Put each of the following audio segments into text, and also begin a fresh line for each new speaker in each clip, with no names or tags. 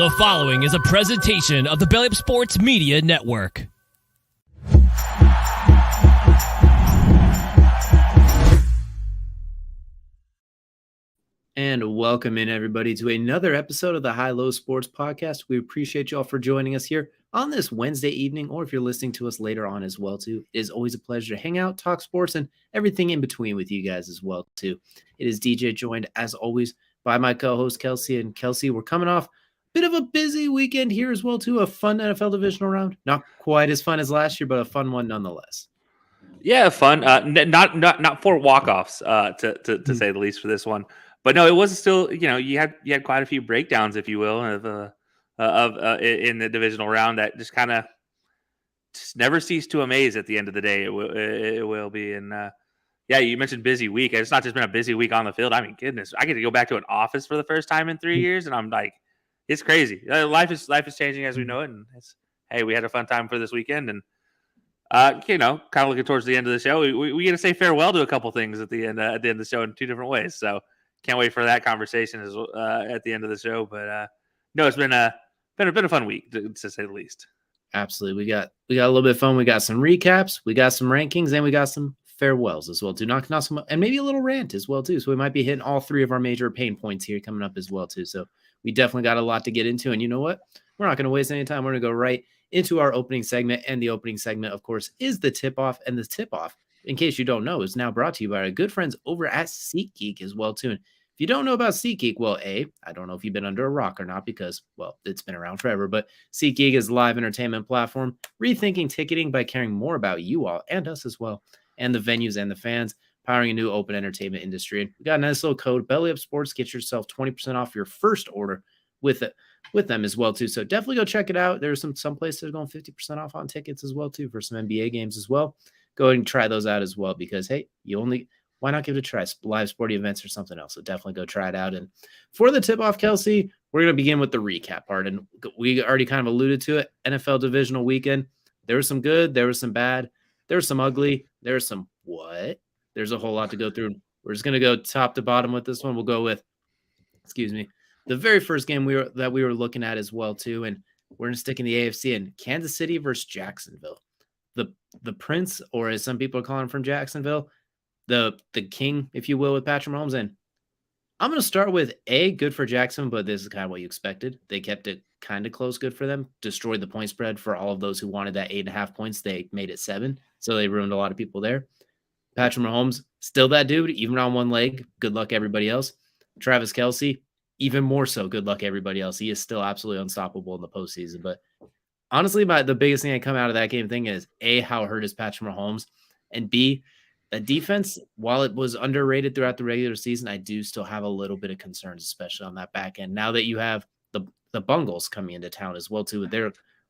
The following is a presentation of the Belly Up Sports Media Network.
And welcome in, everybody, to another episode of the High Low Sports Podcast. We appreciate you all for joining us here on this Wednesday evening, or if you're listening to us later on as well, too. It is always a pleasure to hang out, talk sports, and everything in between with you guys as well, too. It is DJ, joined, as always, by my co-host, Kelsey. And Kelsey, we're coming off a bit of a busy weekend here as well, too. A fun NFL divisional round. Not quite as fun as last year, but a fun one nonetheless.
Yeah, fun. Not for walk-offs, to say the least, for this one. But no, it was still, you had quite a few breakdowns, if you will, in the divisional round that just kind of never cease to amaze. At the end of the day, it will be. And yeah, you mentioned busy week. It's not just been a busy week on the field. I mean, goodness, I get to go back to an office for the first time in 3 years, and I'm like, it's crazy. Life is changing as we know it, and hey, we had a fun time for this weekend, and kind of looking towards the end of the show, we get to say farewell to a couple things at the end of the show in two different ways. So can't wait for that conversation at the end of the show. But no, it's been a fun week to say the least.
Absolutely, we got a little bit of fun. We got some recaps, we got some rankings, and we got some farewells as well too. Not some, and maybe a little rant as well too. So we might be hitting all three of our major pain points here coming up as well too. So we definitely got a lot to get into. And you know what? We're not going to waste any time. We're going to go right into our opening segment. And the opening segment, of course, is the tip-off. And the tip-off, in case you don't know, is now brought to you by our good friends over at SeatGeek as well, too. And if you don't know about SeatGeek, well, I don't know if you've been under a rock or not because, well, it's been around forever. But SeatGeek is a live entertainment platform, rethinking ticketing by caring more about you all and us as well, and the venues and the fans, powering a new open entertainment industry. And we got a nice little code, Belly Up Sports. Get yourself 20% off your first order with them as well too. So definitely go check it out. There's some places going 50% off on tickets as well too for some NBA games as well. Go ahead and try those out as well because hey, why not give it a try? Live sporting events or something else. So definitely go try it out. And for the tip off, Kelsey, we're going to begin with the recap part. And we already kind of alluded to it. NFL divisional weekend. There was some good, there was some bad, there was some ugly, there's some what? There's a whole lot to go through. We're just going to go top to bottom with this one. We'll go with, the very first game we were looking at as well too, and we're going to stick in the AFC in Kansas City versus Jacksonville. The Prince, or as some people are calling him from Jacksonville, the King, if you will, with Patrick Mahomes. And I'm going to start with good for Jackson, but this is kind of what you expected. They kept it kind of close, good for them. Destroyed the point spread for all of those who wanted that 8.5 points. They made it 7, so they ruined a lot of people there. Patrick Mahomes, still that dude, even on one leg. Good luck, everybody else. Travis Kelce, even more so, good luck, everybody else. He is still absolutely unstoppable in the postseason. But honestly, the biggest thing that come out of that game thing is, A, how hurt is Patrick Mahomes, and B, the defense, while it was underrated throughout the regular season, I do still have a little bit of concerns, especially on that back end. Now that you have the Bungles coming into town as well, too,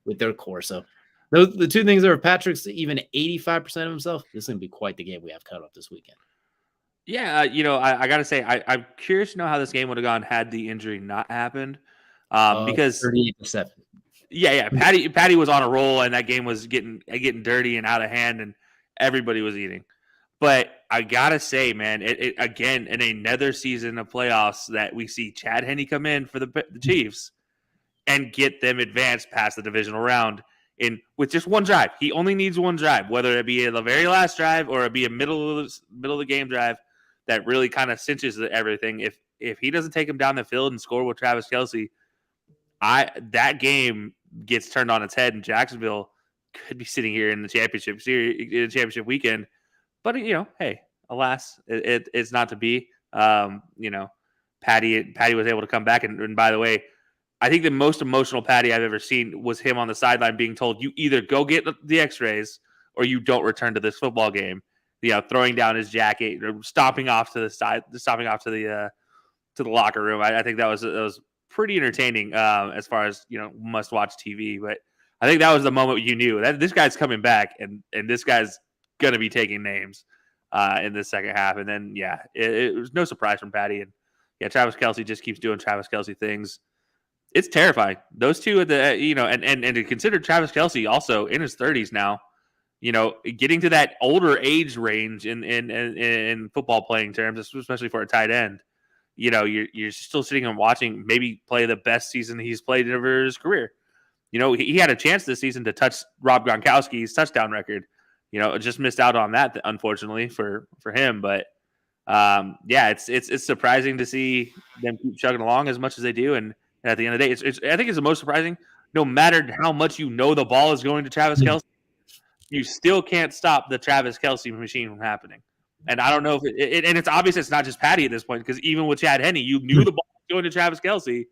with their core. So the two things are, if Patrick's even 85% of himself, this is going to be quite the game we have cut up this weekend.
Yeah, I got to say, I'm curious to know how this game would have gone had the injury not happened. Because
38-7.
Yeah. Patty was on a roll, and that game was getting dirty and out of hand, and everybody was eating. But I got to say, man, it again, in another season of playoffs that we see Chad Henne come in for the Chiefs and get them advanced past the divisional round with just one drive. He only needs one drive, whether it be the very last drive or it be a middle of the game drive that really kind of cinches everything. If he doesn't take him down the field and score with Travis Kelce, that game gets turned on its head, and Jacksonville could be sitting here in the championship series, in the championship weekend. But hey, alas, it's not to be. Patty was able to come back, and by the way, I think the most emotional Patty I've ever seen was him on the sideline being told, "You either go get the X-rays or you don't return to this football game." Throwing down his jacket, or stomping off to the side, stomping off to the locker room. I think that was pretty entertaining as far as must-watch TV. But I think that was the moment you knew that this guy's coming back, and this guy's going to be taking names in the second half. And then, it was no surprise from Patty. And, Travis Kelce just keeps doing Travis Kelce things. It's terrifying. Those two at the, and to consider Travis Kelce also in his 30s now, getting to that older age range in football playing terms, especially for a tight end, you're still sitting and watching maybe play the best season he's played over his career. He had a chance this season to touch Rob Gronkowski's touchdown record. Just missed out on that, unfortunately, for him. But it's surprising to see them keep chugging along as much as they do. And at the end of the day, I think it's the most surprising. No matter how much the ball is going to Travis Kelce, you still can't stop the Travis Kelce machine from happening. And I don't know if and it's obvious it's not just Patty at this point, because even with Chad Henne, you knew the ball was going to Travis Kelce,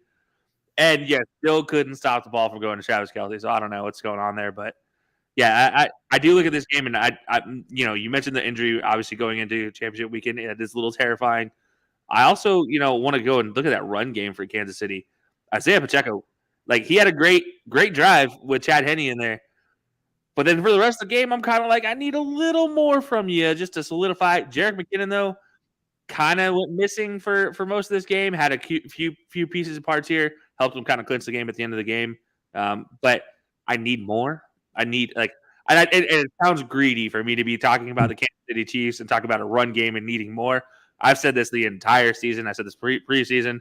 and still couldn't stop the ball from going to Travis Kelce. So I don't know what's going on there, but I do look at this game, and I you mentioned the injury obviously going into championship weekend. It is a little terrifying. I also want to go and look at that run game for Kansas City. Isaiah Pacheco, he had a great drive with Chad Henne in there. But then for the rest of the game, I'm kind of like, I need a little more from you just to solidify. Jerick McKinnon, though, kind of went missing for most of this game. Had a few pieces and parts here. Helped him kind of clinch the game at the end of the game. But I need more. I need, and it sounds greedy for me to be talking about the Kansas City Chiefs and talk about a run game and needing more. I've said this the entire season. I said this preseason.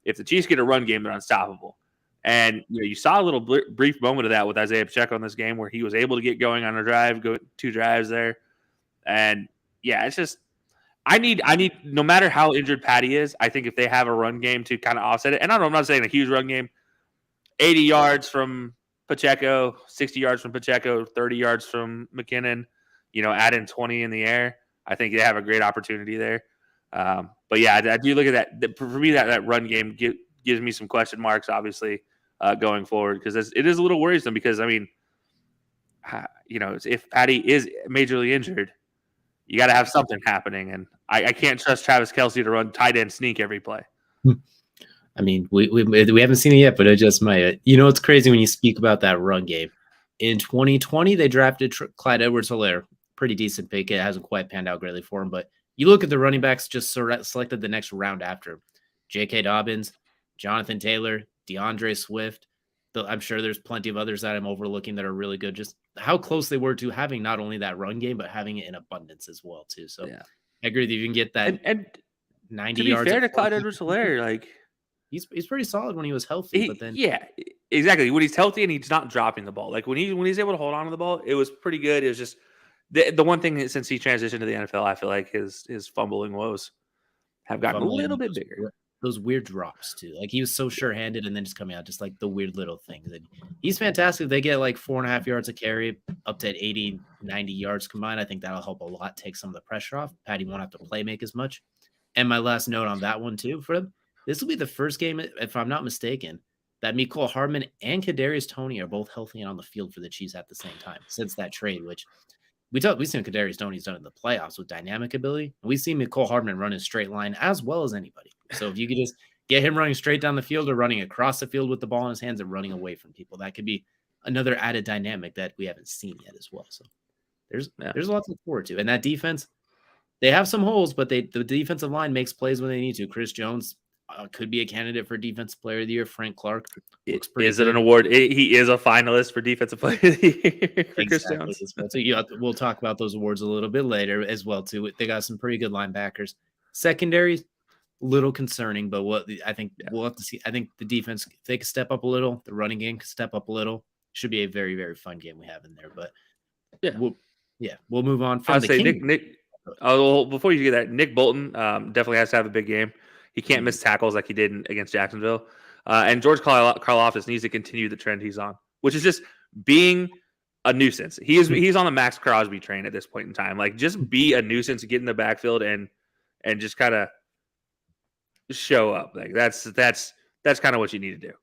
If the Chiefs get a run game, they're unstoppable. And you saw a little brief moment of that with Isaiah Pacheco in this game, where he was able to get going on a drive, go 2 drives there, and it's just I need no matter how injured Patty is, I think if they have a run game to kind of offset it, and I'm not saying a huge run game, 80 yards from Pacheco, 60 yards from Pacheco, 30 yards from McKinnon, add in 20 in the air, I think they have a great opportunity there. But I do look at that. For me, that run game gives me some question marks, obviously, going forward, because it is a little worrisome. Because if Patty is majorly injured, you got to have something happening, and I can't trust Travis Kelce to run tight end sneak every play.
I mean, we haven't seen it yet, but it just might. It's crazy when you speak about that run game. In 2020, they drafted Clyde Edwards-Helaire, pretty decent pick. It hasn't quite panned out greatly for him, but you look at the running backs just selected the next round after: J.K. Dobbins, Jonathan Taylor, DeAndre Swift. I'm sure there's plenty of others that I'm overlooking that are really good. Just how close they were to having not only that run game, but having it in abundance as well, too. So I agree with you. You can get that
and
90
to be
yards.
Fair to Clyde Edwards-Helaire,
he's pretty solid when he was healthy. But then
exactly, when he's healthy and he's not dropping the ball. When he's able to hold on to the ball, it was pretty good. It was just the one thing since he transitioned to the NFL, I feel like his fumbling woes have gotten a little bit bigger.
Those weird drops too. He was so sure-handed and then just coming out just the weird little things. And he's fantastic. They get 4.5 yards a carry up to 80, 90 yards combined. I think that'll help a lot, take some of the pressure off. Patty won't have to play make as much. And my last note on that one too for him, this will be the first game, if I'm not mistaken, that Mecole Hardman and Kadarius Toney are both healthy and on the field for the Chiefs at the same time since that trade, which we've seen Kadarius Toney's done in the playoffs with dynamic ability. We've seen Mecole Hardman run a straight line as well as anybody. So if you could just get him running straight down the field or running across the field with the ball in his hands and running away from people, that could be another added dynamic that we haven't seen yet as well. So there's a lot to look forward to. And that defense, they have some holes, but the defensive line makes plays when they need to. Chris Jones could be a candidate for Defensive Player of the Year. Frank Clark looks pretty
Is it an award? He is a finalist for Defensive Player of the Year for Chris Jones.
So we'll talk about those awards a little bit later as well, too. They got some pretty good linebackers. Secondary, little concerning, but I think we'll have to see. I think the defense, if they can step up a little, the running game can step up a little. Should be a very, very fun game we have in there. But we'll move on.
I'll say Nick. Oh, before you get that, Nick Bolton definitely has to have a big game. He can't miss tackles like he did against Jacksonville. And George Karlaftis needs to continue the trend he's on, which is just being a nuisance. He's on the Max Crosby train at this point in time. Just be a nuisance, get in the backfield and just kind of show up. That's kind of what you need to do.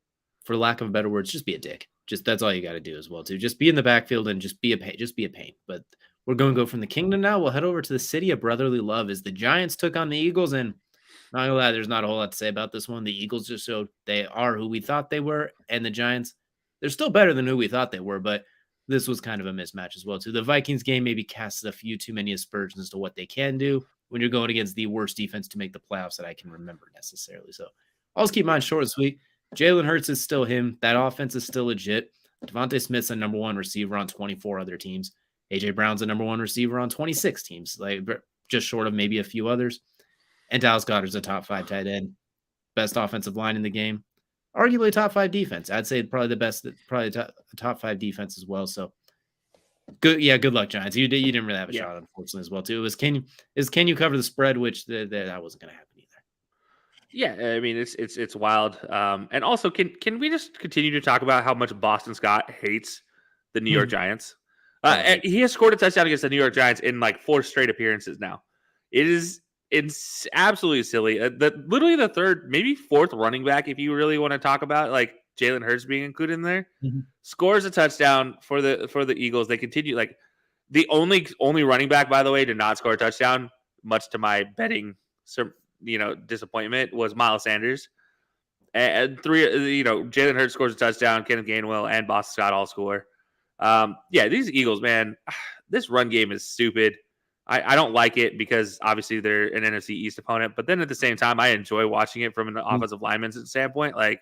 For lack of better words, just be a dick. Just that's all you got to do as well too. Just be in the backfield and just be a pain. Just be a pain. But we're going to go from the kingdom now. We'll head over to the city of brotherly love as the Giants took on the Eagles. And not gonna lie, there's not a whole lot to say about this one. The Eagles just showed they are who we thought they were, and the Giants, they're still better than who we thought they were, but this was kind of a mismatch as well too. The Vikings game maybe casted a few too many aspersions as to what they can do when you're going against the worst defense to make the playoffs that I can remember necessarily. So I'll just keep mine short and sweet. Jalen Hurts is still him. That offense is still legit. Devontae Smith's a number one receiver on 24 other teams. A.J. Brown's a number one receiver on 26 teams, just short of maybe a few others. And Dallas Goedert's a top 5 tight end. best offensive line in the game, arguably top 5 defense. I'd say probably the best, probably top 5 defense as well. So good. Yeah. Good luck, Giants. You didn't really have a shot, unfortunately, as well, too. It was, can you cover the spread, which that wasn't going to happen either.
Yeah, I mean it's wild. And also, can we just continue to talk about how much Boston Scott hates the New York Giants? And he has scored a touchdown against the New York Giants in like 4 straight appearances now. It's absolutely silly. Literally the third, maybe 4th running back, if you really want to talk about like Jalen Hurts being included in there, scores a touchdown for the Eagles. They continue like the only running back, by the way, to not score a touchdown, much to my betting disappointment, was Miles Sanders. And 3, Jalen Hurts scores a touchdown, Kenneth Gainwell and Boston Scott all score. These Eagles, man, this run game is stupid. I don't like it because obviously they're an NFC East opponent, but then at the same time, I enjoy watching it from an offensive lineman's standpoint. Like,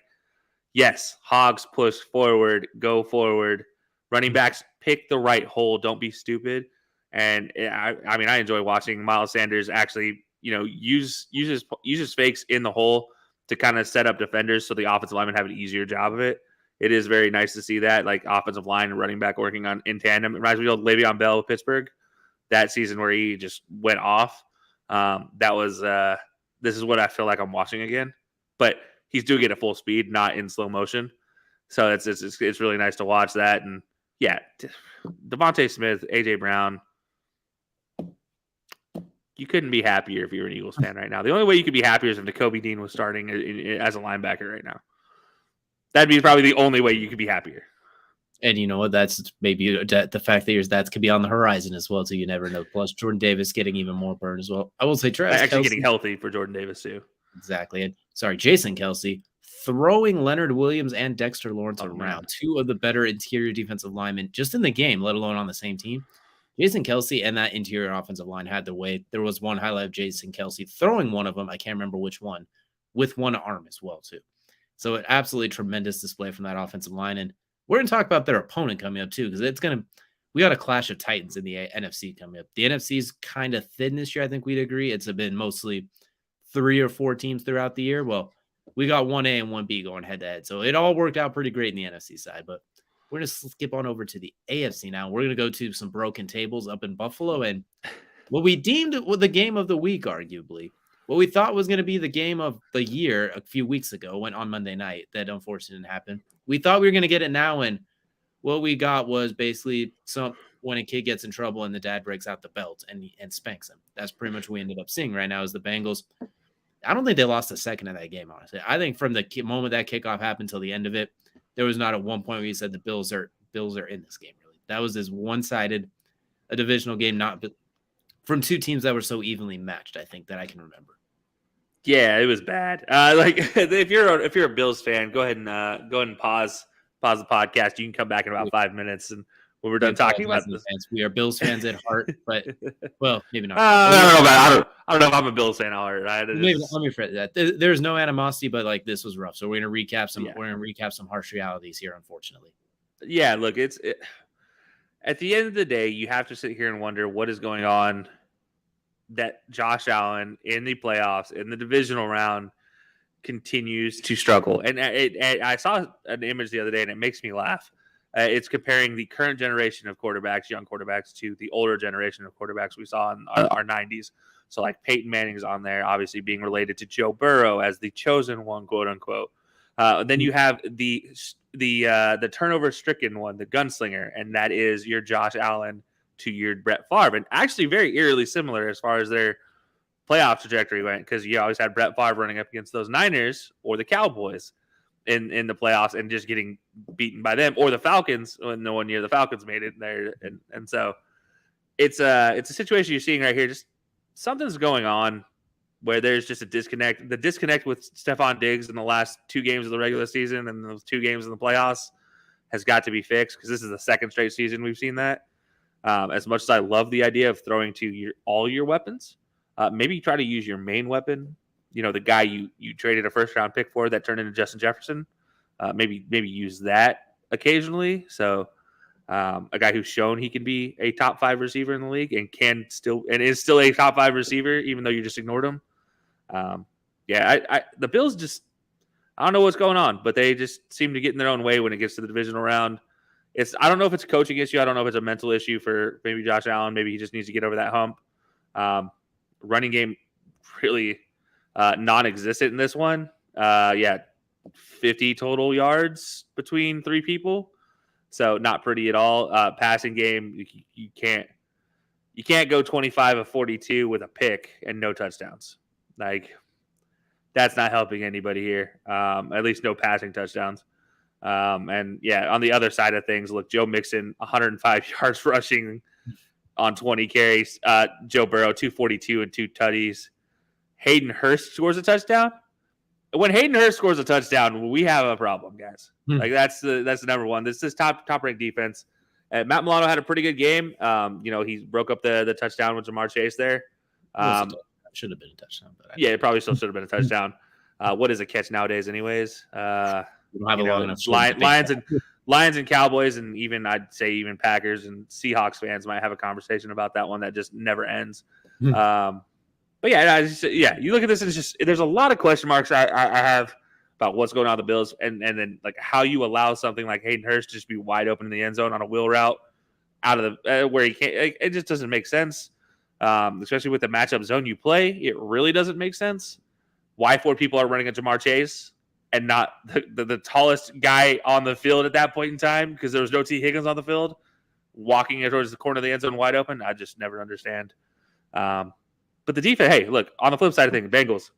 yes, Hogs push forward, go forward. Running backs pick the right hole, don't be stupid. And I enjoy watching Miles Sanders actually, uses fakes in the hole to kind of set up defenders so the offensive linemen have an easier job of it. It is very nice to see that, like offensive line and running back working on in tandem. It reminds me of Le'Veon Bell with Pittsburgh that season where he just went off. This is what I feel like I'm watching again, but he's doing it at full speed, not in slow motion. So it's really nice to watch that. And yeah, Devontae Smith, AJ Brown, you couldn't be happier if you're an Eagles fan right now. The only way you could be happier is if Nakobe Dean was starting as a linebacker right now. That'd be probably the only way you could be happier.
And you know what? That's maybe the fact that could be on the horizon as well, so you never know. Plus, Jordan Davis getting even more burn as well. I will say, Travis
actually
Kelce,
getting healthy for Jordan Davis too.
Exactly. And Jason Kelce throwing Leonard Williams and Dexter Lawrence around, man. 2 of the better interior defensive linemen just in the game, let alone on the same team. Jason Kelce and that interior offensive line had their way. There was one highlight of Jason Kelce throwing one of them, I can't remember which one, with one arm as well too. So an absolutely tremendous display from that offensive line. And we're going to talk about their opponent coming up too, because we got a clash of titans in the NFC coming up. The NFC is kind of thin this year. I think we'd agree. It's been mostly 3 or 4 teams throughout the year. Well, we got 1A and 1B going head to head. So it all worked out pretty great in the NFC side, but we're going to skip on over to the AFC now. We're going to go to some broken tables up in Buffalo. And what we deemed the game of the week, arguably, what we thought was going to be the game of the year a few weeks ago went on Monday night. That unfortunately didn't happen. We thought we were going to get it now, and what we got was basically when a kid gets in trouble and the dad breaks out the belt and spanks him. That's pretty much what we ended up seeing right now is the Bengals. I don't think they lost a second of that game, honestly. I think from the moment that kickoff happened till the end of it, there was not at one point where you said the Bills are in this game, really. That was this one-sided, a divisional game, not from 2 teams that were so evenly matched, I think, that I can remember.
Yeah, it was bad. If you're a Bills fan, go ahead and pause the podcast. You can come back in about 5 minutes, and when we're done talking about this,
we are Bills fans at heart, but well, maybe not.
I don't know if I'm a Bills fan at heart.
Let me rephrase that. There's no animosity, but like this was rough. So we're gonna recap some harsh realities here, unfortunately.
Yeah, look, at the end of the day, you have to sit here and wonder what is going on. That Josh Allen in the playoffs, in the divisional round, continues to struggle. And I saw an image the other day, and it makes me laugh. It's comparing the current generation of quarterbacks, young quarterbacks, to the older generation of quarterbacks we saw in our 90s. So like Peyton Manning's on there, obviously being related to Joe Burrow as the chosen one, quote unquote. Then you have the turnover-stricken one, the gunslinger, and that is your Josh Allen to your Brett Favre, and actually very eerily similar as far as their playoff trajectory went, because you always had Brett Favre running up against those Niners or the Cowboys in the playoffs and just getting beaten by them, or the Falcons in the one year the Falcons made it there, and so it's a situation you're seeing right here. Just something's going on where there's just a disconnect. The disconnect with Stephon Diggs in the last 2 games of the regular season and those 2 games in the playoffs has got to be fixed, because this is the 2nd straight season we've seen that. As much as I love the idea of throwing to all your weapons, maybe try to use your main weapon. You know, the guy you traded a 1st-round pick for that turned into Justin Jefferson. Maybe use that occasionally. So a guy who's shown he can be a top 5 receiver in the league and is still a top 5 receiver, even though you just ignored him. Yeah, the Bills just, I don't know what's going on, but they just seem to get in their own way when it gets to the divisional round. I don't know if it's a coaching issue. I don't know if it's a mental issue for maybe Josh Allen. Maybe he just needs to get over that hump. Running game really non-existent in this one. 50 total yards between three people. So not pretty at all. Passing game, you can't go 25 of 42 with a pick and no touchdowns. Like, that's not helping anybody here. At least no passing touchdowns. On the other side of things, look, Joe Mixon, 105 yards rushing on 20 carries. Joe Burrow, 242 and 2 tutties. Hayden Hurst scores a touchdown. When Hayden Hurst scores a touchdown, we have a problem, guys. Like, that's the number one. This is top ranked defense. Matt Milano had a pretty good game. He broke up the touchdown with Jamar Chase there.
Should have been a touchdown, but
it probably still should have been a touchdown. What is a catch nowadays, anyways?
we don't have a long enough.
Lions and Cowboys, and I'd say even Packers and Seahawks fans might have a conversation about that one that just never ends. But you look at this and it's just, there's a lot of question marks I have about what's going on with the Bills, and then like how you allow something like Hayden Hurst to just be wide open in the end zone on a wheel route out of the where he can't. It just doesn't make sense, especially with the matchup zone you play. It really doesn't make sense. Why 4 people are running at Jamar Chase and not the tallest guy on the field at that point in time because there was no T. Higgins on the field walking towards the corner of the end zone wide open? I just never understand. But the defense, hey, look, on the flip side of things, Bengals,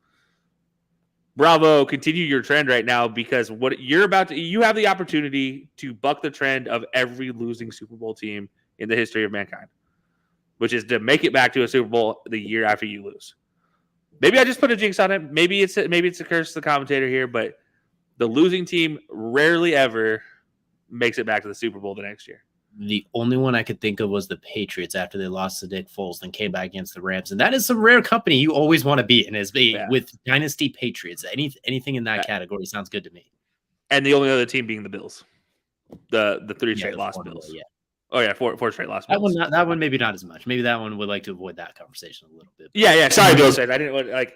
bravo, continue your trend right now, because what you're about to, you have the opportunity to buck the trend of every losing Super Bowl team in the history of mankind, which is to make it back to a Super Bowl the year after you lose. Maybe I just put a jinx on it. Maybe it's a curse of the commentator here, but the losing team rarely ever makes it back to the Super Bowl the next year.
The only one I could think of was the Patriots after they lost to Nick Foles, then came back against the Rams. And that is some rare company you always want to be in, with Dynasty Patriots. Anything in that category sounds good to me.
And the only other team being the Bills. The 3 straight lost Bills.
Yeah.
Oh, yeah, 4 straight lost Bills.
That one maybe not as much. Maybe that one would like to avoid that conversation a little bit.
Yeah. Sorry, Bills fans. I didn't want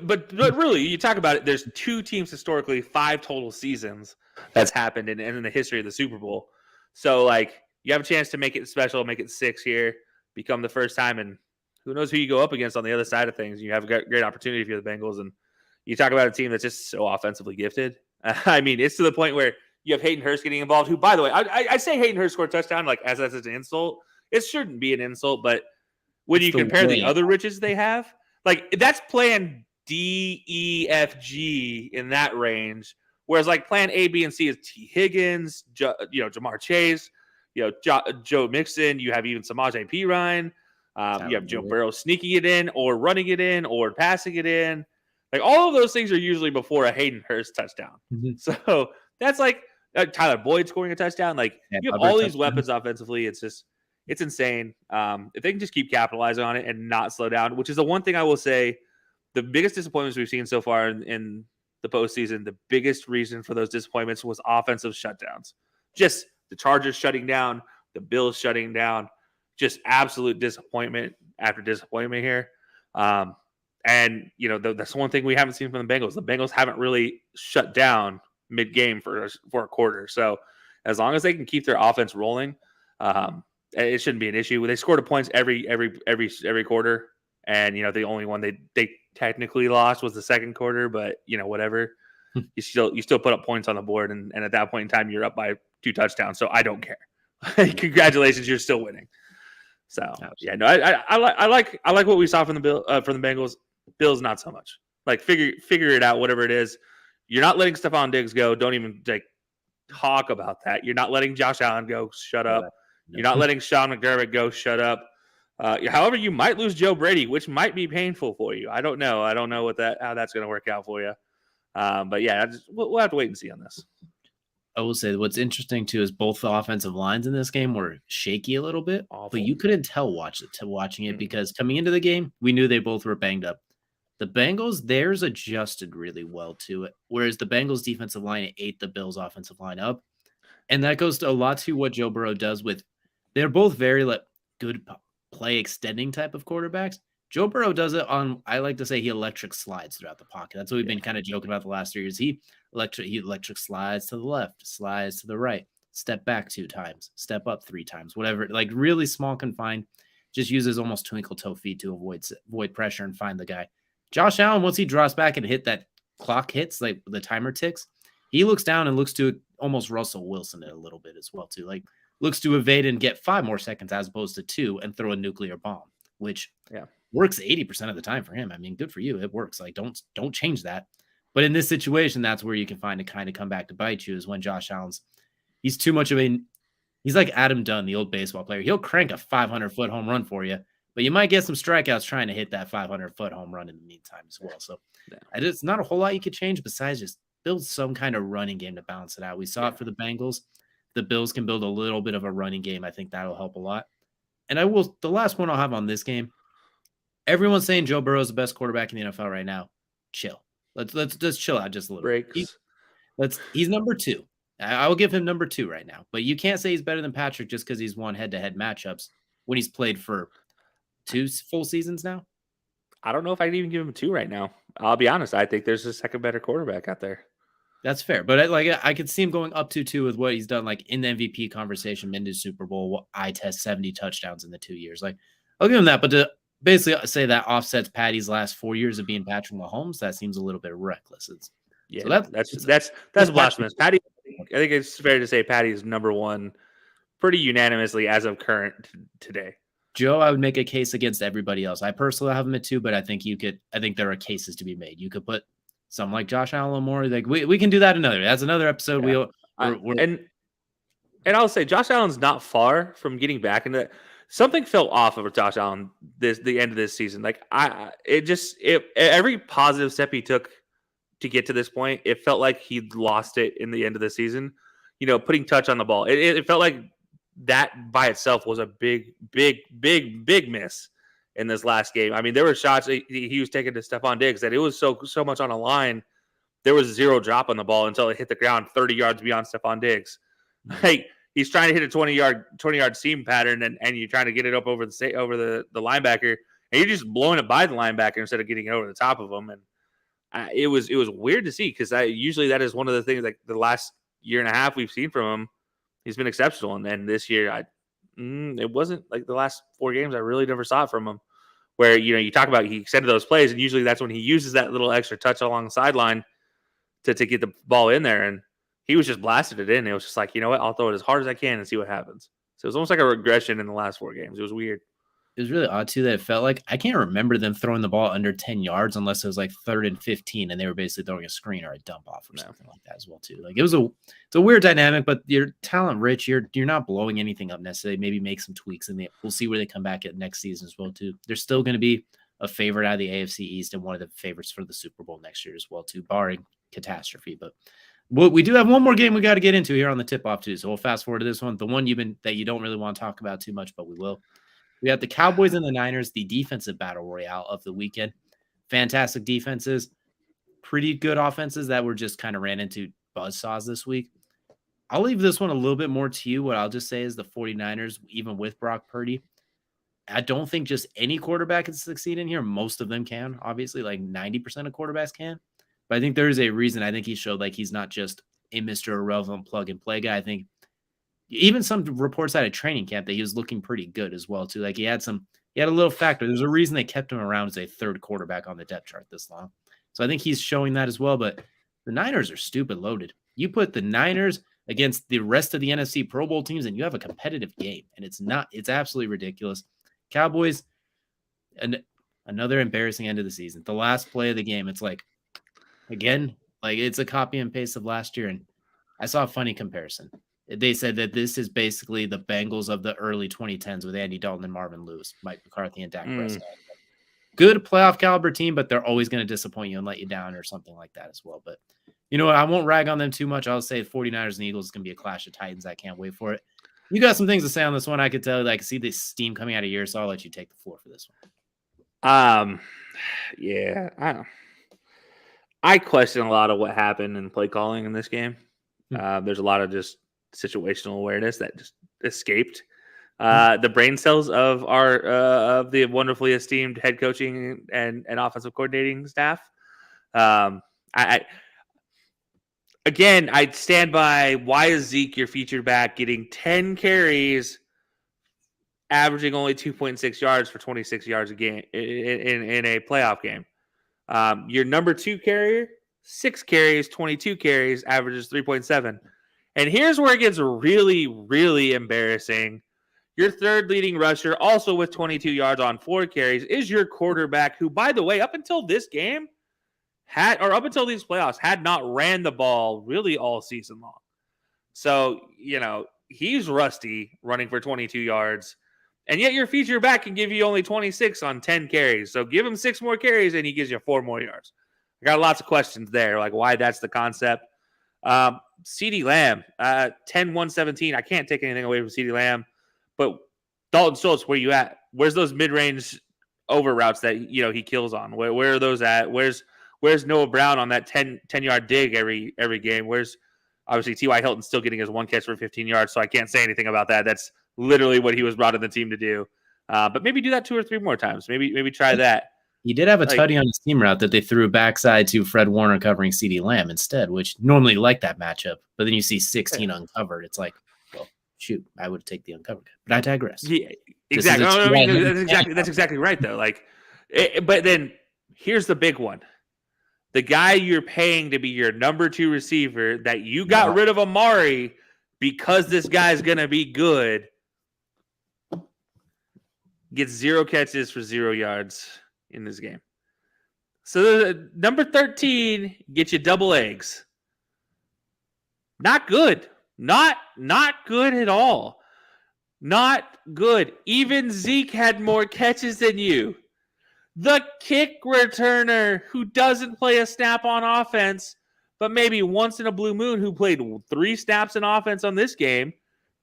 but really, you talk about it, there's 2 teams historically, 5 total seasons that's happened in the history of the Super Bowl. So, you have a chance to make it special, make it 6 here, become the first time, and who knows who you go up against on the other side of things. You have a great opportunity if you're the Bengals, and you talk about a team that's just so offensively gifted. I mean, it's to the point where you have Hayden Hurst getting involved, who, by the way, I say Hayden Hurst scored a touchdown, as that's an insult. It shouldn't be an insult, but when you compare the other riches they have, that's plan D, E, F, G in that range, whereas plan A, B, and C is T. Higgins, Jamar Chase, Joe Mixon, you have even Samaje Perine, you have Joe Burrow sneaking it in or running it in or passing it in. All of those things are usually before a Hayden Hurst touchdown. Mm-hmm. So that's Tyler Boyd scoring a touchdown. You have all these weapons offensively. It's insane. If they can just keep capitalizing on it and not slow down, which is the one thing I will say, the biggest disappointments we've seen so far in the postseason, the biggest reason for those disappointments was offensive shutdowns. Just the Chargers shutting down, the Bills shutting down, just absolute disappointment after disappointment here. That's one thing we haven't seen from the Bengals. The Bengals haven't really shut down mid-game for a quarter. So as long as they can keep their offense rolling, it shouldn't be an issue. They scored points every quarter, and the only one they technically lost was the second quarter, but whatever. You still put up points on the board, and at that point in time, you're up by 2 touchdowns. So I don't care. Congratulations, you're still winning. So I like what we saw from the Bengals. Bills not so much. Figure it out, whatever it is. You're not letting Stephon Diggs go. Don't even talk about that. You're not letting Josh Allen go. Shut up. You're not letting Sean McDermott go. Shut up. However, you might lose Joe Brady, which might be painful for you. I don't know. I don't know how that's going to work out for you. But yeah, we'll have to wait and see on this.
I will say what's interesting too is both the offensive lines in this game were shaky a little bit, but you couldn't tell watching it because coming into the game, we knew they both were banged up. The Bengals, theirs adjusted really well to it, whereas the Bengals defensive line ate the Bills offensive line up. And that goes to a lot to what Joe Burrow does with, they're both very good play extending type of quarterbacks, Joe Burrow does it on, I like to say he electric slides throughout the pocket. That's what we've been kind of joking about the last 3 years. He electric slides to the left, slides to the right, step back 2 times, step up 3 times, whatever. Like really small confined, just uses almost twinkle toe feet to avoid pressure and find the guy. Josh Allen, once he draws back and hit that clock hits, like the timer ticks, he looks down and looks to almost Russell Wilson it a little bit as well too. Like looks to evade and get 5 more seconds as opposed to 2 and throw a nuclear bomb, which works 80% of the time for him. I mean, good for you. It works. Like, don't change that. But in this situation, that's where you can find to kind of come back to bite you is when Josh Allen's, he's too much of he's like Adam Dunn, the old baseball player. He'll crank a 500-foot home run for you, but you might get some strikeouts trying to hit that 500-foot home run in the meantime as well. So it's not a whole lot you could change besides just build some kind of running game to balance it out. We saw it for the Bengals. The Bills can build a little bit of a running game. I think that'll help a lot. And the last one I'll have on this game, everyone's saying Joe Burrow is the best quarterback in the NFL right now. Chill. Let's just chill out just a little bit. He's number 2. I will give him number 2 right now. But you can't say he's better than Patrick just because he's won head-to-head matchups when he's played for 2 full seasons now.
I don't know if I'd even give him 2 right now. I'll be honest. I think there's a second better quarterback out there.
That's fair. But I could see him going up to 2 with what he's done, like in the MVP conversation, been to Super Bowl, eye test 70 touchdowns in the 2 years. Like, I'll give him that. But to basically say that offsets Patty's last 4 years of being Patrick Mahomes, that seems a little bit reckless.
So that's blasphemous. Patty, I think it's fair to say Patty is number 1 pretty unanimously as of current today.
Joe, I would make a case against everybody else. I personally have him at 2, but I think there are cases to be made. You could put some like Josh Allen more. Like we can do that that's another episode.
Yeah. And I'll say Josh Allen's not far from getting back into that. Something fell off of Josh Allen the end of this season. Like every positive step he took to get to this point, it felt like he'd lost it in the end of the season. You know, putting touch on the ball. It felt like that by itself was a big miss in this last game. I mean, there were shots he was taking to Stephon Diggs that it was so much on a line. There was 0 drop on the ball until it hit the ground 30 yards beyond Stephon Diggs. Like he's trying to hit a 20-yard seam pattern and you're trying to get it up over the linebacker and you're just blowing it by the linebacker instead of getting it over the top of him. And it was weird to see because usually that is one of the things like the last year and a half we've seen from him. He's been exceptional. And then this year, it wasn't like the last 4 games. I really never saw it from him where, you talk about he extended those plays and usually that's when he uses that little extra touch along the sideline to get the ball in there. And he was just blasted it in. It was just like, you know what? I'll throw it as hard as I can and see what happens. So it was almost like a regression in the last 4 games. It was weird.
It was really odd too that it felt like I can't remember them throwing the ball under 10 yards unless it was like 3rd and 15 and they were basically throwing a screen or a dump off or something like that as well too. Like it's a weird dynamic, but you're talent rich. You're not blowing anything up necessarily. Maybe make some tweaks and we'll see where they come back at next season as well too. They're still going to be a favorite out of the AFC East and one of the favorites for the Super Bowl next year as well too, barring catastrophe. But we do have one more game we got to get into here on the tip off too. So we'll fast forward to this one, the one that you don't really want to talk about too much, but we will. We have the Cowboys and the Niners, the defensive battle royale of the weekend. Fantastic defenses, pretty good offenses that were just kind of ran into buzzsaws this week. I'll leave this one a little bit more to you. What I'll just say is the 49ers, even with Brock Purdy, I don't think just any quarterback can succeed in here. Most of them can, obviously, like 90% of quarterbacks can. But I think there is a reason. I think he showed like he's not just a Mr. Irrelevant plug-and-play guy. I think even some reports out of training camp that he was looking pretty good as well, too. Like he had a little factor. There's a reason they kept him around as a 3rd quarterback on the depth chart this long. So I think he's showing that as well. But the Niners are stupid loaded. You put the Niners against the rest of the NFC Pro Bowl teams and you have a competitive game. And it's absolutely ridiculous. Cowboys, and another embarrassing end of the season. The last play of the game, it's like, again, like it's a copy and paste of last year. And I saw a funny comparison. They said that this is basically the Bengals of the early 2010s with Andy Dalton and Marvin Lewis, Mike McCarthy and Dak Prescott. Good playoff caliber team, but they're always going to disappoint you and let you down or something like that as well. But you know what? I won't rag on them too much. I'll say 49ers and Eagles is going to be a clash of titans. I can't wait for it. You got some things to say on this one. I could tell, I can see the steam coming out of here, so I'll let you take the floor for this one.
Yeah, I question a lot of what happened in play calling in this game. There's a lot of just situational awareness that just escaped. the brain cells of our of the wonderfully esteemed head coaching and offensive coordinating staff. I Again, I'd stand by, why is Zeke your featured back getting 10 carries, averaging only 2.6 yards for 26 yards a game in a playoff game? Your number 2 carrier, 6 carries, 22 carries, averages 3.7. And here's where it gets really, really embarrassing. Your third leading rusher, also with 22 yards on 4 carries, is your quarterback, who, by the way, up until this game, up until these playoffs, had not ran the ball really all season long. So, he's rusty running for 22 yards. And yet your feature back can give you only 26 on 10 carries. So give him 6 more carries and he gives you 4 more yards. I got lots of questions there, like why that's the concept. CeeDee Lamb, 10-117. I can't take anything away from CeeDee Lamb. But Dalton Schultz, where you at? Where's those mid-range over routes that he kills on? Where are those at? Where's Noah Brown on that 10-yard dig every game? Where's obviously T.Y. Hilton still getting his 1 catch for 15 yards, so I can't say anything about that. That's literally what he was brought in the team to do. But maybe do that 2 or 3 more times. Maybe try that.
He did have a tutty on his team route that they threw backside to Fred Warner covering CeeDee Lamb instead, which normally like that matchup. But then you see 16 uncovered. It's like, well, shoot, I would take the uncovered. But I digress.
Yeah, exactly. That's exactly right, though. But then here's the big one. The guy you're paying to be your number 2 receiver that you got rid of Amari because this guy's going to be good gets 0 catches for 0 yards in this game. So number 13 gets you double eggs. Not good. Not good at all. Not good. Even Zeke had more catches than you. The kick returner who doesn't play a snap on offense, but maybe once in a blue moon, who played 3 snaps in offense on this game,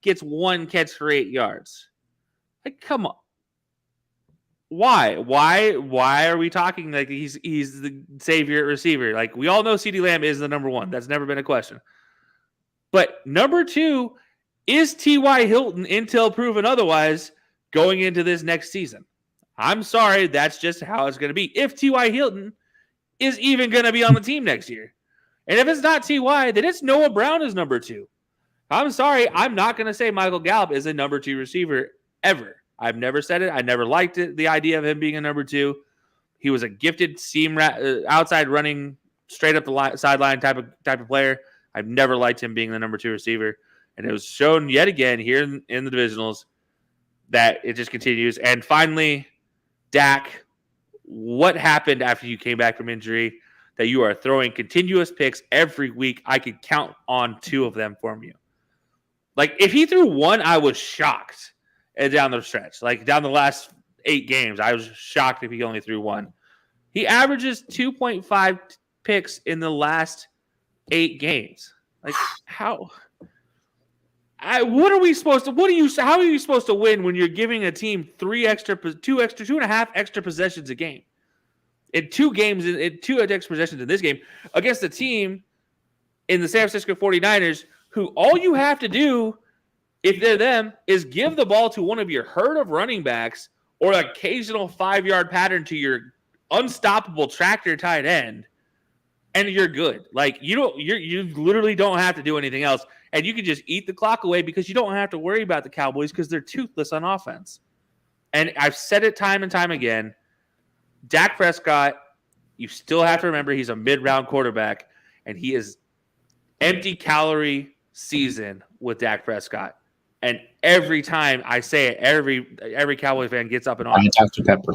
gets 1 catch for 8 yards. Like, come on. Why are we talking like he's the savior receiver? Like, we all know CeeDee Lamb is the number 1. That's never been a question. But number 2 is T.Y. Hilton until proven otherwise going into this next season. I'm sorry, that's just how it's going to be. If T.Y. Hilton is even going to be on the team next year. And if it's not T.Y., then it's Noah Brown as number 2. I'm sorry, I'm not going to say Michael Gallup is a number 2 receiver ever. I've never said it. I never liked it, the idea of him being a number 2. He was a gifted seam outside running, straight up the sideline type of player. I've never liked him being the number 2 receiver. And it was shown yet again here in the divisionals that it just continues. And finally, Dak, what happened after you came back from injury that you are throwing continuous picks every week? I could count on 2 of them from you. Like, if he threw 1, I was shocked. And down the stretch, like down the last 8 games, I was shocked if he only threw 1. He averages 2.5 picks in the last 8 games. Like, how? What are we supposed to? How are you supposed to win when you're giving a team 2.5 extra possessions a game? In 2 games, in 2 extra possessions in this game against a team in the San Francisco 49ers, who all you have to do, if they're them, is give the ball to one of your herd of running backs or an occasional 5-yard pattern to your unstoppable tractor tight end, and you're good. Like, you literally don't have to do anything else, and you can just eat the clock away because you don't have to worry about the Cowboys because they're toothless on offense. And I've said it time and time again, Dak Prescott, you still have to remember he's a mid-round quarterback, and he is empty calorie season with Dak Prescott. And every time I say it, every Cowboys fan gets up and on.
Dr. Pepper.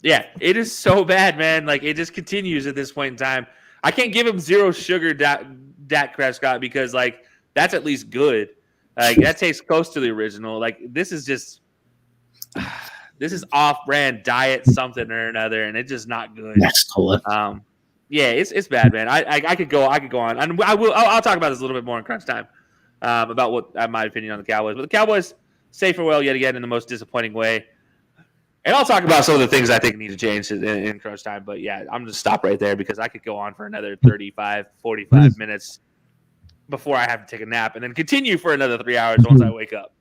Yeah, it is so bad, man. Like, it just continues at this point in time. I can't give him 0 sugar Dak Prescott because, like, that's at least good. Like, that tastes close to the original. Like, this is just this is off-brand diet something or another, and it's just not good. Yeah, it's bad, man. I could go on, and I'll talk about this a little bit more in crunch time. About what my opinion on the Cowboys. But the Cowboys say farewell yet again in the most disappointing way. And I'll talk about some of the things I think need to change in crunch time. But, yeah, I'm going to stop right there because I could go on for another 35, 45 minutes before I have to take a nap and then continue for another 3 hours once I wake up.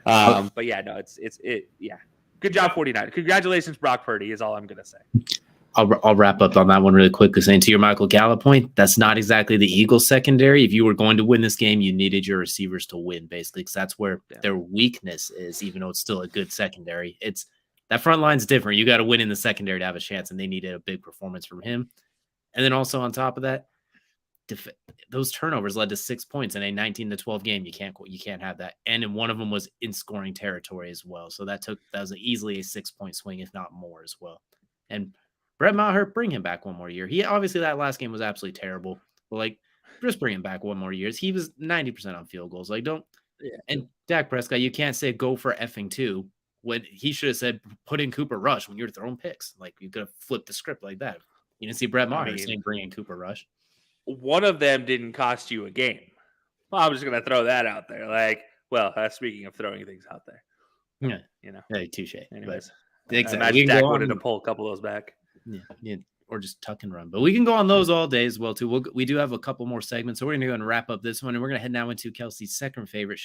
But yeah, no, yeah. Good job, 49. Congratulations, Brock Purdy, is all I'm gonna say.
I'll wrap up on that one really quickly, saying to your Michael Gallup point, that's not exactly the Eagles secondary. If you were going to win this game, you needed your receivers to win, basically, because that's where their weakness is, even though it's still a good secondary. It's that front line's different. You got to win in the secondary to have a chance, and they needed a big performance from him. And then also on top of that, those turnovers led to 6 points in a 19-12 game. You can't have that. And one of them was in scoring territory as well. So that was easily a 6-point swing, if not more as well. And Brett Maher, bring him back one more year. He obviously that last game was absolutely terrible, but just bring him back one more year. He was 90% on field goals. And Dak Prescott, you can't say go for effing 2 when he should have said put in Cooper Rush when you're throwing picks. You could have flipped the script like that. You didn't see Brett Maher saying bring in Cooper Rush.
One of them didn't cost you a game. Well, I'm just gonna throw that out there. Speaking of throwing things out there,
hey, touche.
Anyways,
exactly.
Imagine Dak wanted to pull a couple of those back.
Yeah, or just tuck and run. But we can go on those all day as well, too. We do have a couple more segments, so we're going to go and wrap up this one, and we're going to head now into Kelsey's second favorite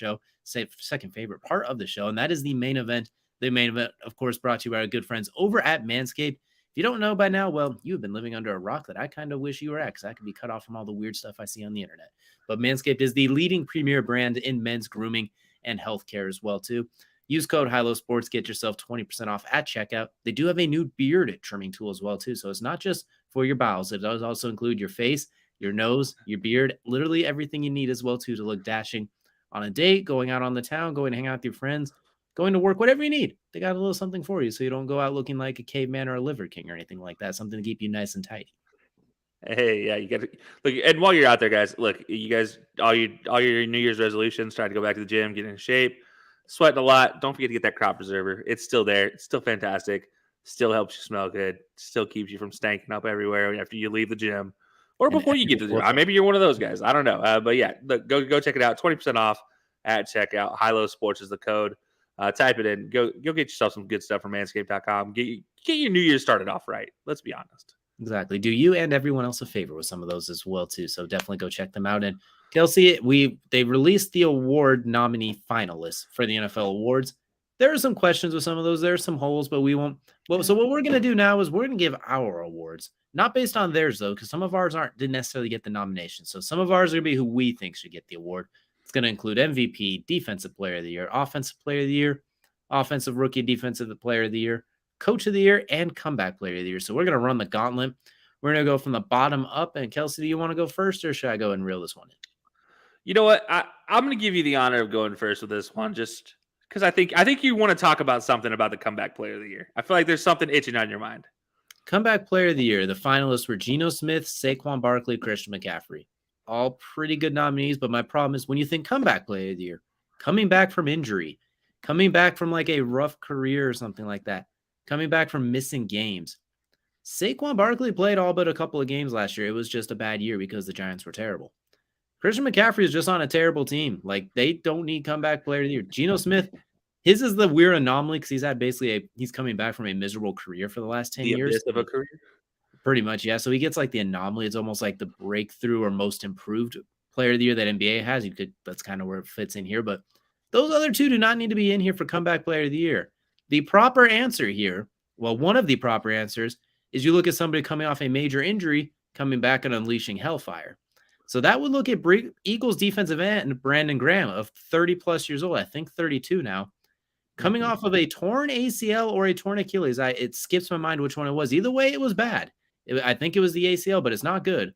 part of the show, and that is the main event. The main event, of course, brought to you by our good friends over at Manscaped. If you don't know by now, well, you've been living under a rock that I kind of wish you were at, because I could be cut off from all the weird stuff I see on the internet. But Manscaped is the leading premier brand in men's grooming and healthcare as well, too. Use code HILOSPORTS, get yourself 20% off at checkout. They do have a new beard trimming tool as well, too. So it's not just for your bowels. It does also include your face, your nose, your beard, literally everything you need as well, too, to look dashing on a date, going out on the town, going to hang out with your friends, going to work, whatever you need. They got a little something for you so you don't go out looking like a caveman or a liver king or anything like that. Something to keep you nice and tidy.
Hey, yeah, you got to look. And while you're out there, guys, look, you guys, all your New Year's resolutions, trying to go back to the gym, get in shape, sweating a lot. Don't forget to get that crop preserver. It's still there. It's still fantastic. Still helps you smell good. Still keeps you from stanking up everywhere after you leave the gym or before you get to the gym. Maybe you're one of those guys. I don't know. But yeah, look, go check it out. 20% off at checkout. Hilo Sports is the code. Type it in. Go get yourself some good stuff from manscaped.com. Get your New Year started off right. Let's be honest.
Exactly. Do you and everyone else a favor with some of those as well, too. So definitely go check them out. And Kelsey, they released the award nominee finalists for the NFL awards. There are some questions with some of those. There are some holes, but we won't. Well, so what we're going to do now is we're going to give our awards, not based on theirs, though, because some of ours didn't necessarily get the nomination. So some of ours are going to be who we think should get the award. It's going to include MVP, Defensive Player of the Year, Offensive Player of the Year, Offensive Rookie, Defensive Player of the Year, Coach of the Year, and Comeback Player of the Year. So we're going to run the gauntlet. We're going to go from the bottom up. And Kelsey, do you want to go first, or should I go and reel this one in?
You know what? I'm going to give you the honor of going first with this one, just because I think you want to talk about something about the Comeback Player of the Year. I feel like there's something itching on your mind.
Comeback Player of the Year. The finalists were Geno Smith, Saquon Barkley, Christian McCaffrey. All pretty good nominees, but my problem is when you think Comeback Player of the Year, coming back from injury, coming back from a rough career or something like that, coming back from missing games. Saquon Barkley played all but a couple of games last year. It was just a bad year because the Giants were terrible. Christian McCaffrey is just on a terrible team. They don't need Comeback Player of the Year. Geno Smith, his is the weird anomaly because he's had he's coming back from a miserable career for the last 10 years.
Of a career?
Pretty much, yeah. So he gets the anomaly. It's almost like the breakthrough or most improved player of the year that NBA has. That's kind of where it fits in here. But those other two do not need to be in here for Comeback Player of the Year. The proper answer here, well, one of the proper answers is you look at somebody coming off a major injury, coming back and unleashing hellfire. So that would look at Eagles defensive end Brandon Graham of 30-plus years old, I think 32 now, coming off of a torn ACL or a torn Achilles. It skips my mind which one it was. Either way, it was bad. I think it was the ACL, but it's not good.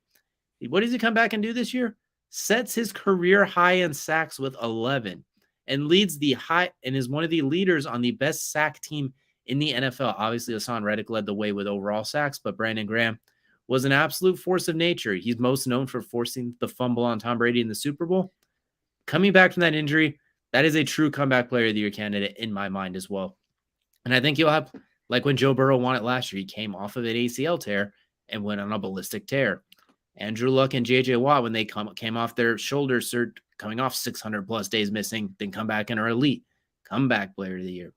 What does he come back and do this year? Sets his career high in sacks with 11 and leads the high and is one of the leaders on the best sack team in the NFL. Obviously, Hassan Reddick led the way with overall sacks, but Brandon Graham was an absolute force of nature. He's most known for forcing the fumble on Tom Brady in the Super Bowl. Coming back from that injury, that is a true Comeback Player of the Year candidate in my mind as well. And I think you'll have, like when Joe Burrow won it last year, he came off of an ACL tear and went on a ballistic tear. Andrew Luck and J.J. Watt, when they came off their shoulders, coming off 600-plus days missing, then come back and are elite. Comeback Player of the Year.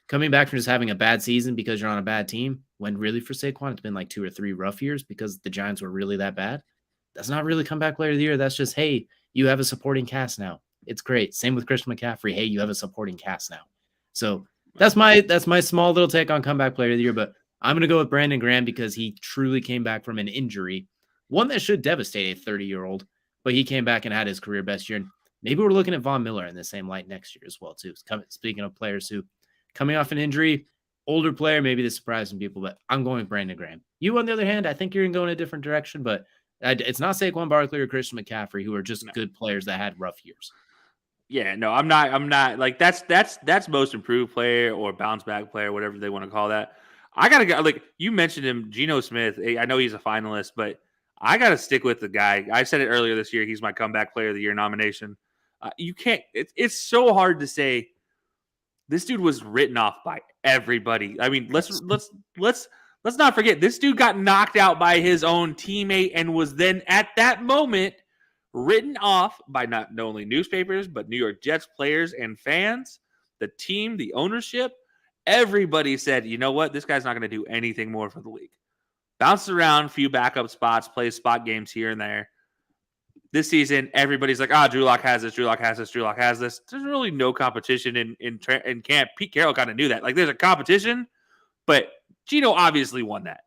Coming back from just having a bad season because you're on a bad team, when really for Saquon, it's been 2 or 3 rough years because the Giants were really that bad. That's not really Comeback Player of the Year. That's just, hey, you have a supporting cast now. It's great. Same with Christian McCaffrey. Hey, you have a supporting cast now. So that's my small little take on comeback player of the year. But I'm going to go with Brandon Graham because he truly came back from an injury, one that should devastate a 30-year-old, but he came back and had his career best year. And maybe we're looking at Von Miller in the same light next year as well, too. Speaking of players who coming off an injury, older player, maybe this surprising people, but I'm going with Brandon Graham. You, on the other hand, I think you're going to go in a different direction, but it's not Saquon Barkley or Christian McCaffrey, who are just good players that had rough years.
Yeah, no, I'm not like that's most improved player or bounce back player, whatever they want to call that. I gotta go. Like you mentioned him, Geno Smith. I know he's a finalist, but I gotta stick with the guy. I said it earlier this year. He's my comeback player of the year nomination. You can't. It's so hard to say. This dude was written off by everybody. I mean, let's not forget this dude got knocked out by his own teammate and was then at that moment written off by not only newspapers, but New York Jets players and fans, the team, the ownership. Everybody said, you know what? This guy's not going to do anything more for the league. Bounced around, few backup spots, plays spot games here and there. This season, everybody's like, Drew Lock has this, Drew Lock has this, Drew Lock has this. There's really no competition in camp. Pete Carroll kind of knew that. Like, there's a competition, but Geno obviously won that.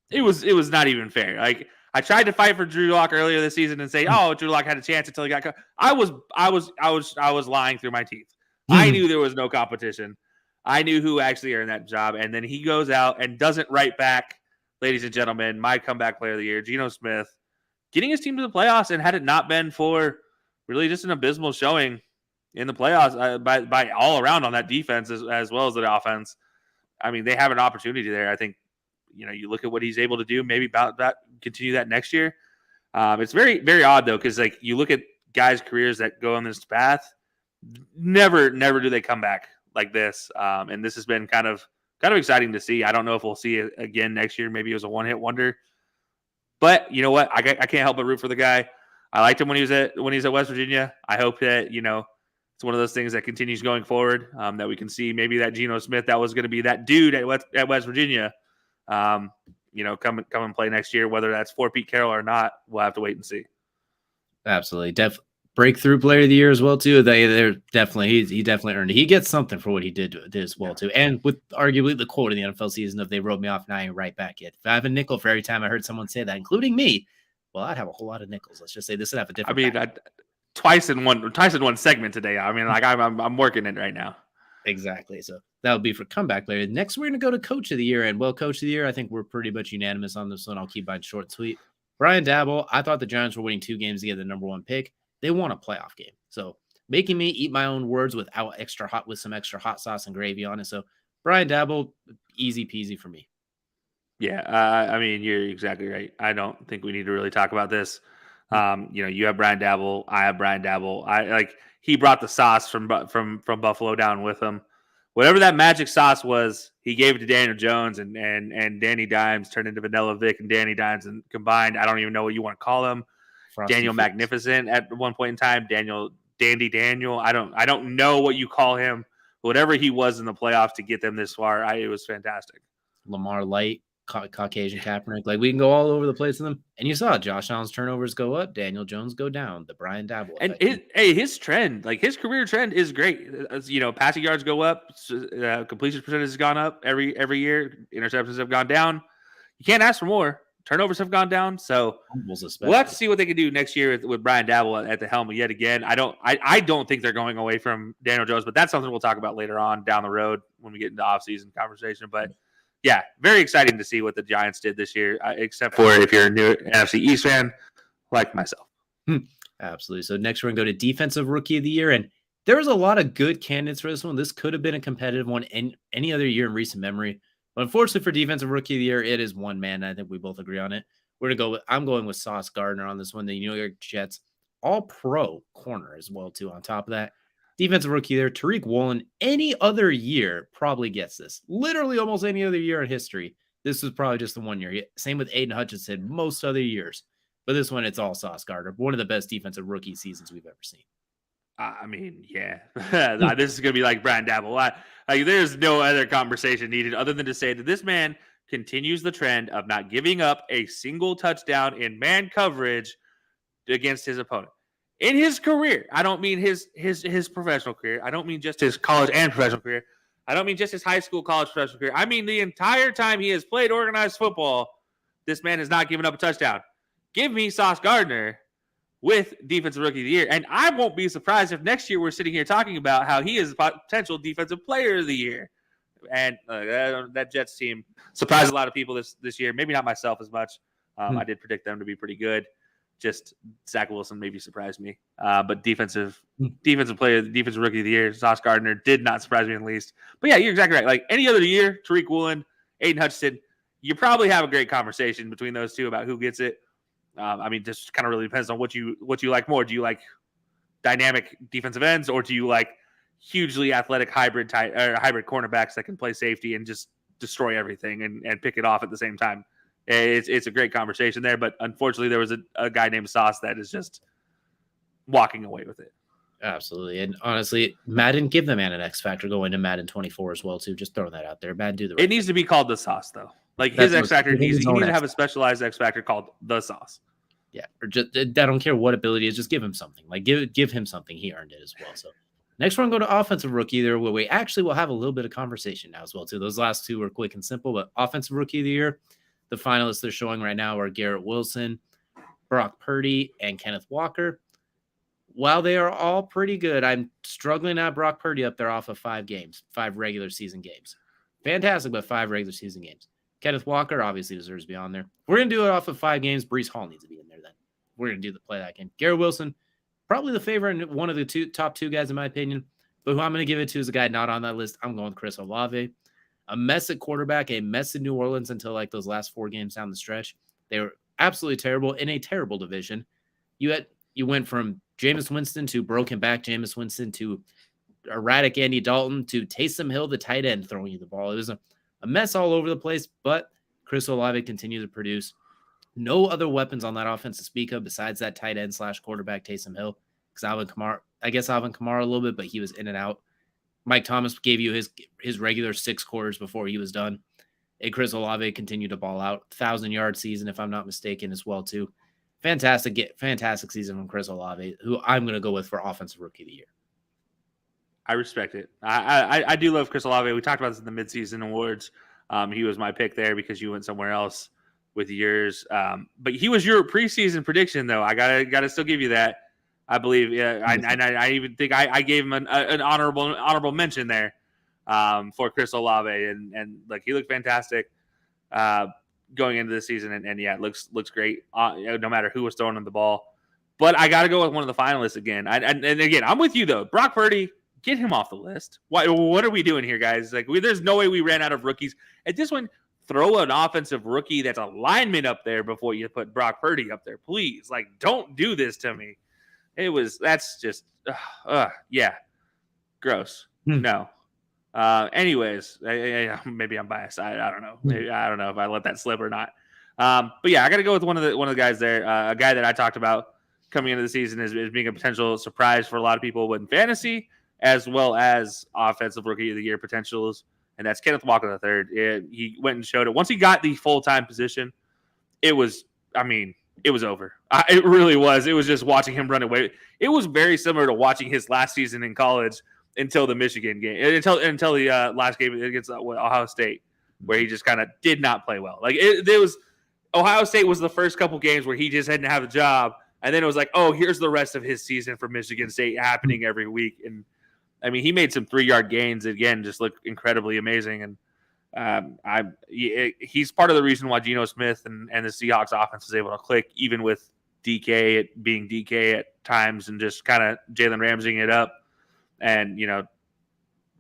It was not even fair. Like, I tried to fight for Drew Lock earlier this season and say, Drew Lock had a chance until he got cut. I was lying through my teeth. I knew there was no competition. I knew who actually earned that job. And then he goes out and doesn't write back, ladies and gentlemen, my comeback player of the year, Geno Smith, getting his team to the playoffs. And had it not been for really just an abysmal showing in the playoffs by all around on that defense as well as the offense, I mean, they have an opportunity there. I think, you look at what he's able to do, maybe about that, continue that next year. It's very, very odd though, because like you look at guys' careers that go on this path, never do they come back like this. And this has been kind of exciting to see. I don't know if we'll see it again next year. Maybe it was a one-hit wonder. But you know what? I can't help but root for the guy. I liked him when he was at West Virginia. I hope that it's one of those things that continues going forward. That we can see maybe that Geno Smith that was going to be that dude at West Virginia. Come and play next year. Whether that's for Pete Carroll or not, we'll have to wait and see.
Absolutely, breakthrough player of the year as well too. They're definitely he definitely earned it. He gets something for what he did as well too. And with arguably the quote in the NFL season of "They wrote me off, now I ain't right back yet." If I have a nickel for every time I heard someone say that, including me, well, I'd have a whole lot of nickels. Let's just say this would have a different.
I mean, twice in one segment today. I mean, like I'm working it right now.
Exactly. So that would be for comeback player. Next, we're going to go to coach of the year. And coach of the year, I think we're pretty much unanimous on this one. I'll keep mine short and sweet. Brian Daboll, I thought the Giants were winning 2 games to get the number 1 pick. They won a playoff game. So making me eat my own words with some extra hot sauce and gravy on it. So Brian Daboll, easy peasy for me.
Yeah. I mean, you're exactly right. I don't think we need to really talk about this. You have Brian Daboll. I have Brian Daboll. He brought the sauce from Buffalo down with him. Whatever that magic sauce was, he gave it to Daniel Jones and Danny Dimes turned into Vanilla Vic and Danny Dimes and combined. I don't even know what you want to call them. Daniel Magnificent at one point in time. Dandy Daniel. I don't know what you call him. Whatever he was in the playoffs to get them this far, it was fantastic.
Lamar Light. Caucasian Kaepernick, we can go all over the place in them. And you saw Josh Allen's turnovers go up, Daniel Jones go down, the Brian Daboll.
And his trend, his career trend is great. Passing yards go up, completion percentage has gone up every year. Interceptions have gone down. You can't ask for more. Turnovers have gone down. So we'll have to see what they can do next year with Brian Daboll at the helm yet again. I don't think they're going away from Daniel Jones, but that's something we'll talk about later on down the road when we get into offseason conversation. But yeah, very exciting to see what the Giants did this year, except for if you're a new NFC East fan like myself.
Absolutely. So next we're going to go to Defensive Rookie of the Year. And there was a lot of good candidates for this one. This could have been a competitive one in any other year in recent memory. But unfortunately for Defensive Rookie of the Year, it is one man. I think we both agree on it. I'm going with Sauce Gardner on this one. The New York Jets all-pro corner as well, too. On top of that, Defensive Rookie there, Tariq Woolen. Any other year probably gets this. Literally almost any other year in history. This was probably just the one year. Same with Aiden Hutchinson most other years. But this one, it's all Sauce Gardner. One of the best defensive rookie seasons we've ever seen.
I mean, yeah. This is going to be like Brian Daboll. There's no other conversation needed other than to say that this man continues the trend of not giving up a single touchdown in man coverage against his opponent. in his career. I don't mean his professional career. I don't mean just his college and professional career. I don't mean just his high school, college, professional career. I mean the entire time he has played organized football, this man has not given up a touchdown. Give me Sauce Gardner with Defensive Rookie of the Year. And I won't be surprised if next year we're sitting here talking about how he is a potential Defensive Player of the Year. And that Jets team surprised a lot of people this year. Maybe not myself as much. I did predict them to be pretty good. Just Zach Wilson maybe surprised me. But defensive player, defensive rookie of the year, Sauce Gardner did not surprise me in the least. But yeah, you're exactly right. Like any other year, Tariq Woolen, Aiden Hutchinson, you probably have a great conversation between those two about who gets it. I mean, just kind of really depends on what you like more. Do you like dynamic defensive ends, or do you like hugely athletic hybrid cornerbacks that can play safety and just destroy everything and pick it off at the same time? It's a great conversation there, but unfortunately there was a guy named Sauce that is just walking away with it.
Absolutely. And honestly, Madden, give the man an X factor going to Madden 24 as well, too. Just throwing that out there. Madden, do the right
It needs to be called the Sauce, though. Like his X factor, he needs to have a specialized X factor called the Sauce.
Yeah, or just I don't care what ability is, just give him something. Like give him something. He earned it as well. So next one, go to offensive rookie there, where we actually will have a little bit of conversation now as well, too. Those last two were quick and simple, but offensive rookie of the year, the finalists they're showing right now are Garrett Wilson, Brock Purdy, and Kenneth Walker. While they are all pretty good, I'm struggling at Brock Purdy up there off of 5 regular season games. Fantastic, but 5 regular season games. Kenneth Walker obviously deserves to be on there. We're going to do it off of 5 games. Breece Hall needs to be in there then. We're going to play that game. Garrett Wilson, probably the favorite and one of the top 2 guys in my opinion. But who I'm going to give it to is a guy not on that list. I'm going with Chris Olave. A mess at quarterback, a mess in New Orleans until like those last 4 games down the stretch. They were absolutely terrible in a terrible division. You went from Jameis Winston to broken back Jameis Winston to erratic Andy Dalton to Taysom Hill, the tight end, throwing you the ball. It was a mess all over the place, but Chris Olave continued to produce. No other weapons on that offense to speak of besides that tight end / quarterback Taysom Hill. Because Alvin Kamara a little bit, but he was in and out. Mike Thomas gave you his regular 6 quarters before he was done. And Chris Olave continued to ball out. 1,000-yard season, if I'm not mistaken, as well, too. Fantastic season from Chris Olave, who I'm going to go with for Offensive Rookie of the Year.
I respect it. I do love Chris Olave. We talked about this in the midseason awards. He was my pick there because you went somewhere else with yours. But he was your preseason prediction, though. I gotta still give you that. I believe, yeah. I even think I gave him an honorable mention there for Chris Olave, and like he looked fantastic going into the season, and yeah, it looks great. No matter who was throwing him the ball, but I got to go with one of the finalists again. And again, I'm with you though, Brock Purdy. Get him off the list. What are we doing here, guys? Like, there's no way we ran out of rookies at this one. Throw an offensive rookie that's a lineman up there before you put Brock Purdy up there, please. Like, don't do this to me. That's just, yeah, gross. No. Anyways, maybe I'm biased. I don't know. Maybe I don't know if I let that slip or not. But yeah, I got to go with one of the guys there. A guy that I talked about coming into the season is being a potential surprise for a lot of people in fantasy, as well as offensive rookie of the year potentials, and that's Kenneth Walker III. He went and showed it. Once he got the full-time position, it was over. It really was. It was just watching him run away. It was very similar to watching his last season in college until the Michigan game, until the last game against Ohio State, where he just kind of did not play well. Like there was Ohio State was the first couple games where he just hadn't have a job, and then it was like, oh, here's the rest of his season for Michigan State happening every week. And I mean, he made some 3-yard gains again, just looked incredibly amazing. And he's part of the reason why Geno Smith and the Seahawks offense was able to click, even with DK being DK at times and just kind of Jalen Ramseying it up. And,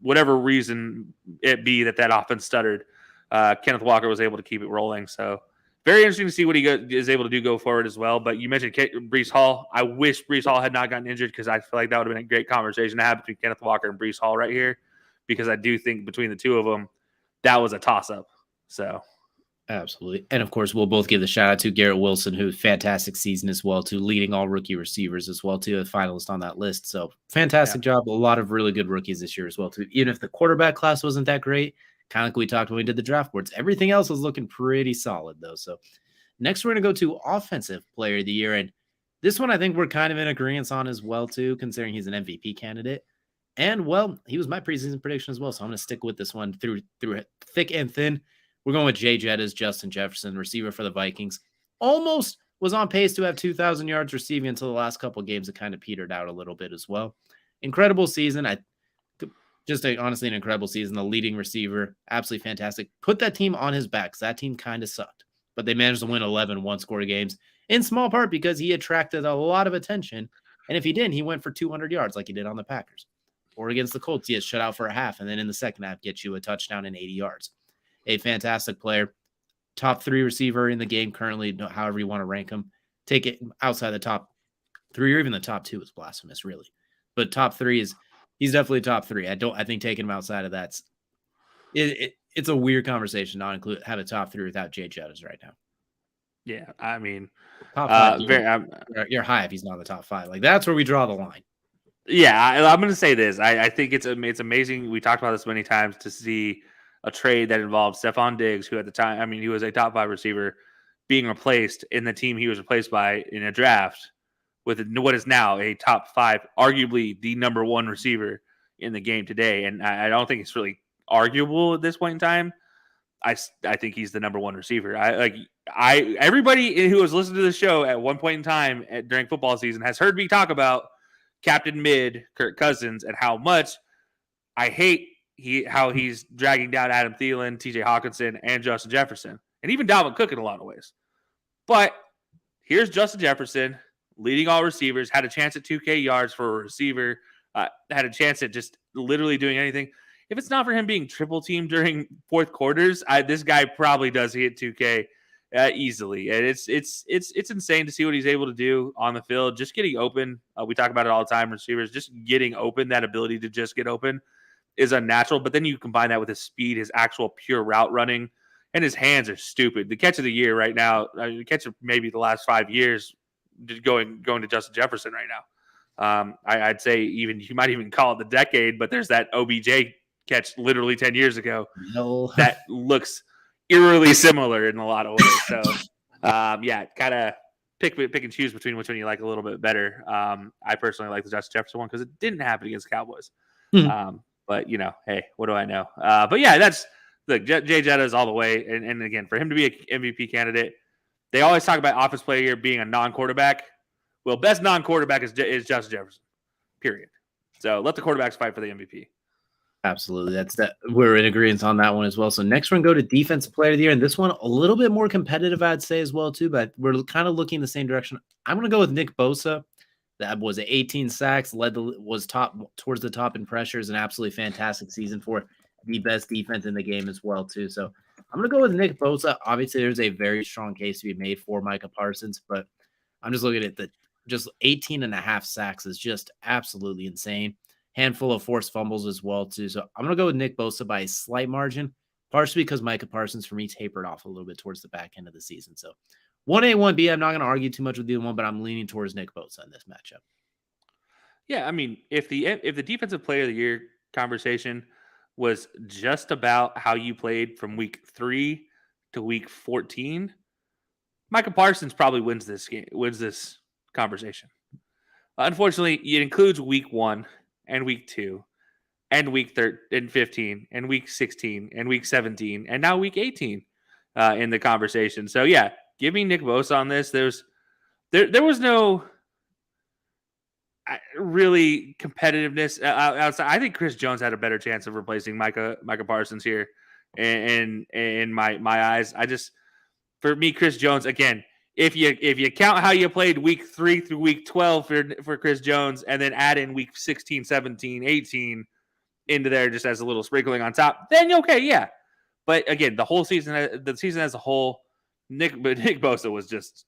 whatever reason it be that offense stuttered, Kenneth Walker was able to keep it rolling. So very interesting to see what he is able to do go forward as well. But you mentioned Breece Hall. I wish Breece Hall had not gotten injured because I feel like that would have been a great conversation to have between Kenneth Walker and Breece Hall right here, because I do think between the two of them, that was a toss-up. So,
absolutely. And, of course, we'll both give the shout-out to Garrett Wilson, who fantastic season as well, too, leading all rookie receivers as well, too, a finalist on that list. So, fantastic job. A lot of really good rookies this year as well, too. Even if the quarterback class wasn't that great, kind of like we talked when we did the draft boards, everything else was looking pretty solid, though. So, next we're going to go to Offensive Player of the Year, and This one I think we're kind of in agreement on as well, too, considering he's an MVP candidate. And, well, he was my preseason prediction as well, so I'm going to stick with this one through thick and thin. We're going with Jay Jettas, Justin Jefferson, receiver for the Vikings. Almost was on pace to have 2,000 yards receiving until the last couple of games. It kind of petered out a little bit as well. Incredible season. Honestly, an incredible season. The leading receiver, absolutely fantastic. Put that team on his back. That team kind of sucked, but they managed to win 11 one-score games in small part because he attracted a lot of attention. And if he didn't, he went for 200 yards like he did on the Packers. Or against the Colts, he gets shut out for a half, and then in the second half, gets you a touchdown and 80 yards. A fantastic player. Top 3 receiver in the game currently, however you want to rank him. Take it outside the top 3 or even the top 2 is blasphemous, really. But top 3 he's definitely top 3. I think taking him outside of that's it's a weird conversation not have a top 3 without Jay Jettas right now.
Yeah, I mean,
top 5. You're high if he's not in the top 5. Like that's where we draw the line.
Yeah, I'm going to say this. I think it's amazing. We talked about this many times to see a trade that involved Stephon Diggs, who at the time, I mean, he was a top 5 receiver, being replaced in the team he was replaced by in a draft with what is now a top 5, arguably the number 1 receiver in the game today. And I don't think it's really arguable at this point in time. I think he's the number 1 receiver. Everybody who has listened to the show at one point in time during football season has heard me talk about Captain Mid, Kirk Cousins, and how much I hate how he's dragging down Adam Thielen, TJ Hawkinson, and Justin Jefferson, and even Dalvin Cook in a lot of ways. But here's Justin Jefferson, leading all receivers, had a chance at 2K yards for a receiver, had a chance at just literally doing anything. If it's not for him being triple teamed during fourth quarters, this guy probably does hit 2K easily. And it's insane to see what he's able to do on the field, just getting open. We talk about it all the time, receivers, just getting open, that ability to just get open is unnatural. But then you combine that with his speed, his actual pure route running, and his hands are stupid. The catch of the year right now, the catch of maybe the last 5 years, going to Justin Jefferson right now. I'd say even you might even call it the decade, but there's that OBJ catch literally 10 years ago that looks eerily similar in a lot of ways. So, kind of pick and choose between which one you like a little bit better. I personally like the Justin Jefferson one because it didn't happen against the Cowboys. But, hey, what do I know? But, yeah, that's Jay Jettas all the way. And again, for him to be an MVP candidate, they always talk about offense player being a non-quarterback. Well, best non-quarterback is Justin Jefferson, period. So let the quarterbacks fight for the MVP.
Absolutely. We're in agreement on that one as well. So next one, go to defensive player of the year. And this one, a little bit more competitive, I'd say as well, too, but we're kind of looking the same direction. I'm going to go with Nick Bosa. That was 18 sacks, was top towards the top in pressures, an absolutely fantastic season for the best defense in the game as well, too. So I'm going to go with Nick Bosa. Obviously, there's a very strong case to be made for Micah Parsons, but I'm just looking at just 18 and a half sacks is just absolutely insane. Handful of forced fumbles as well, too. So I'm going to go with Nick Bosa by a slight margin, partially because Micah Parsons, for me, tapered off a little bit towards the back end of the season. So 1A, 1B, I'm not going to argue too much with either one, but I'm leaning towards Nick Bosa in this matchup.
Yeah, I mean, if the defensive player of the year conversation was just about how you played from week 3 to week 14, Micah Parsons probably wins this conversation. Unfortunately, it includes week 1 and week 2 and week 13 and 15 and week 16 and week 17 and now week 18 in the conversation. So yeah, give me Nick Bosa on this. There was no really competitiveness outside. I think Chris Jones had a better chance of replacing Micah Parsons here in my eyes. For me, Chris Jones, again, if you count how you played week 3 through week 12 for Chris Jones and then add in week 16, 17, 18 into there just as a little sprinkling on top, then okay, yeah. But again, the season as a whole, Nick Bosa was just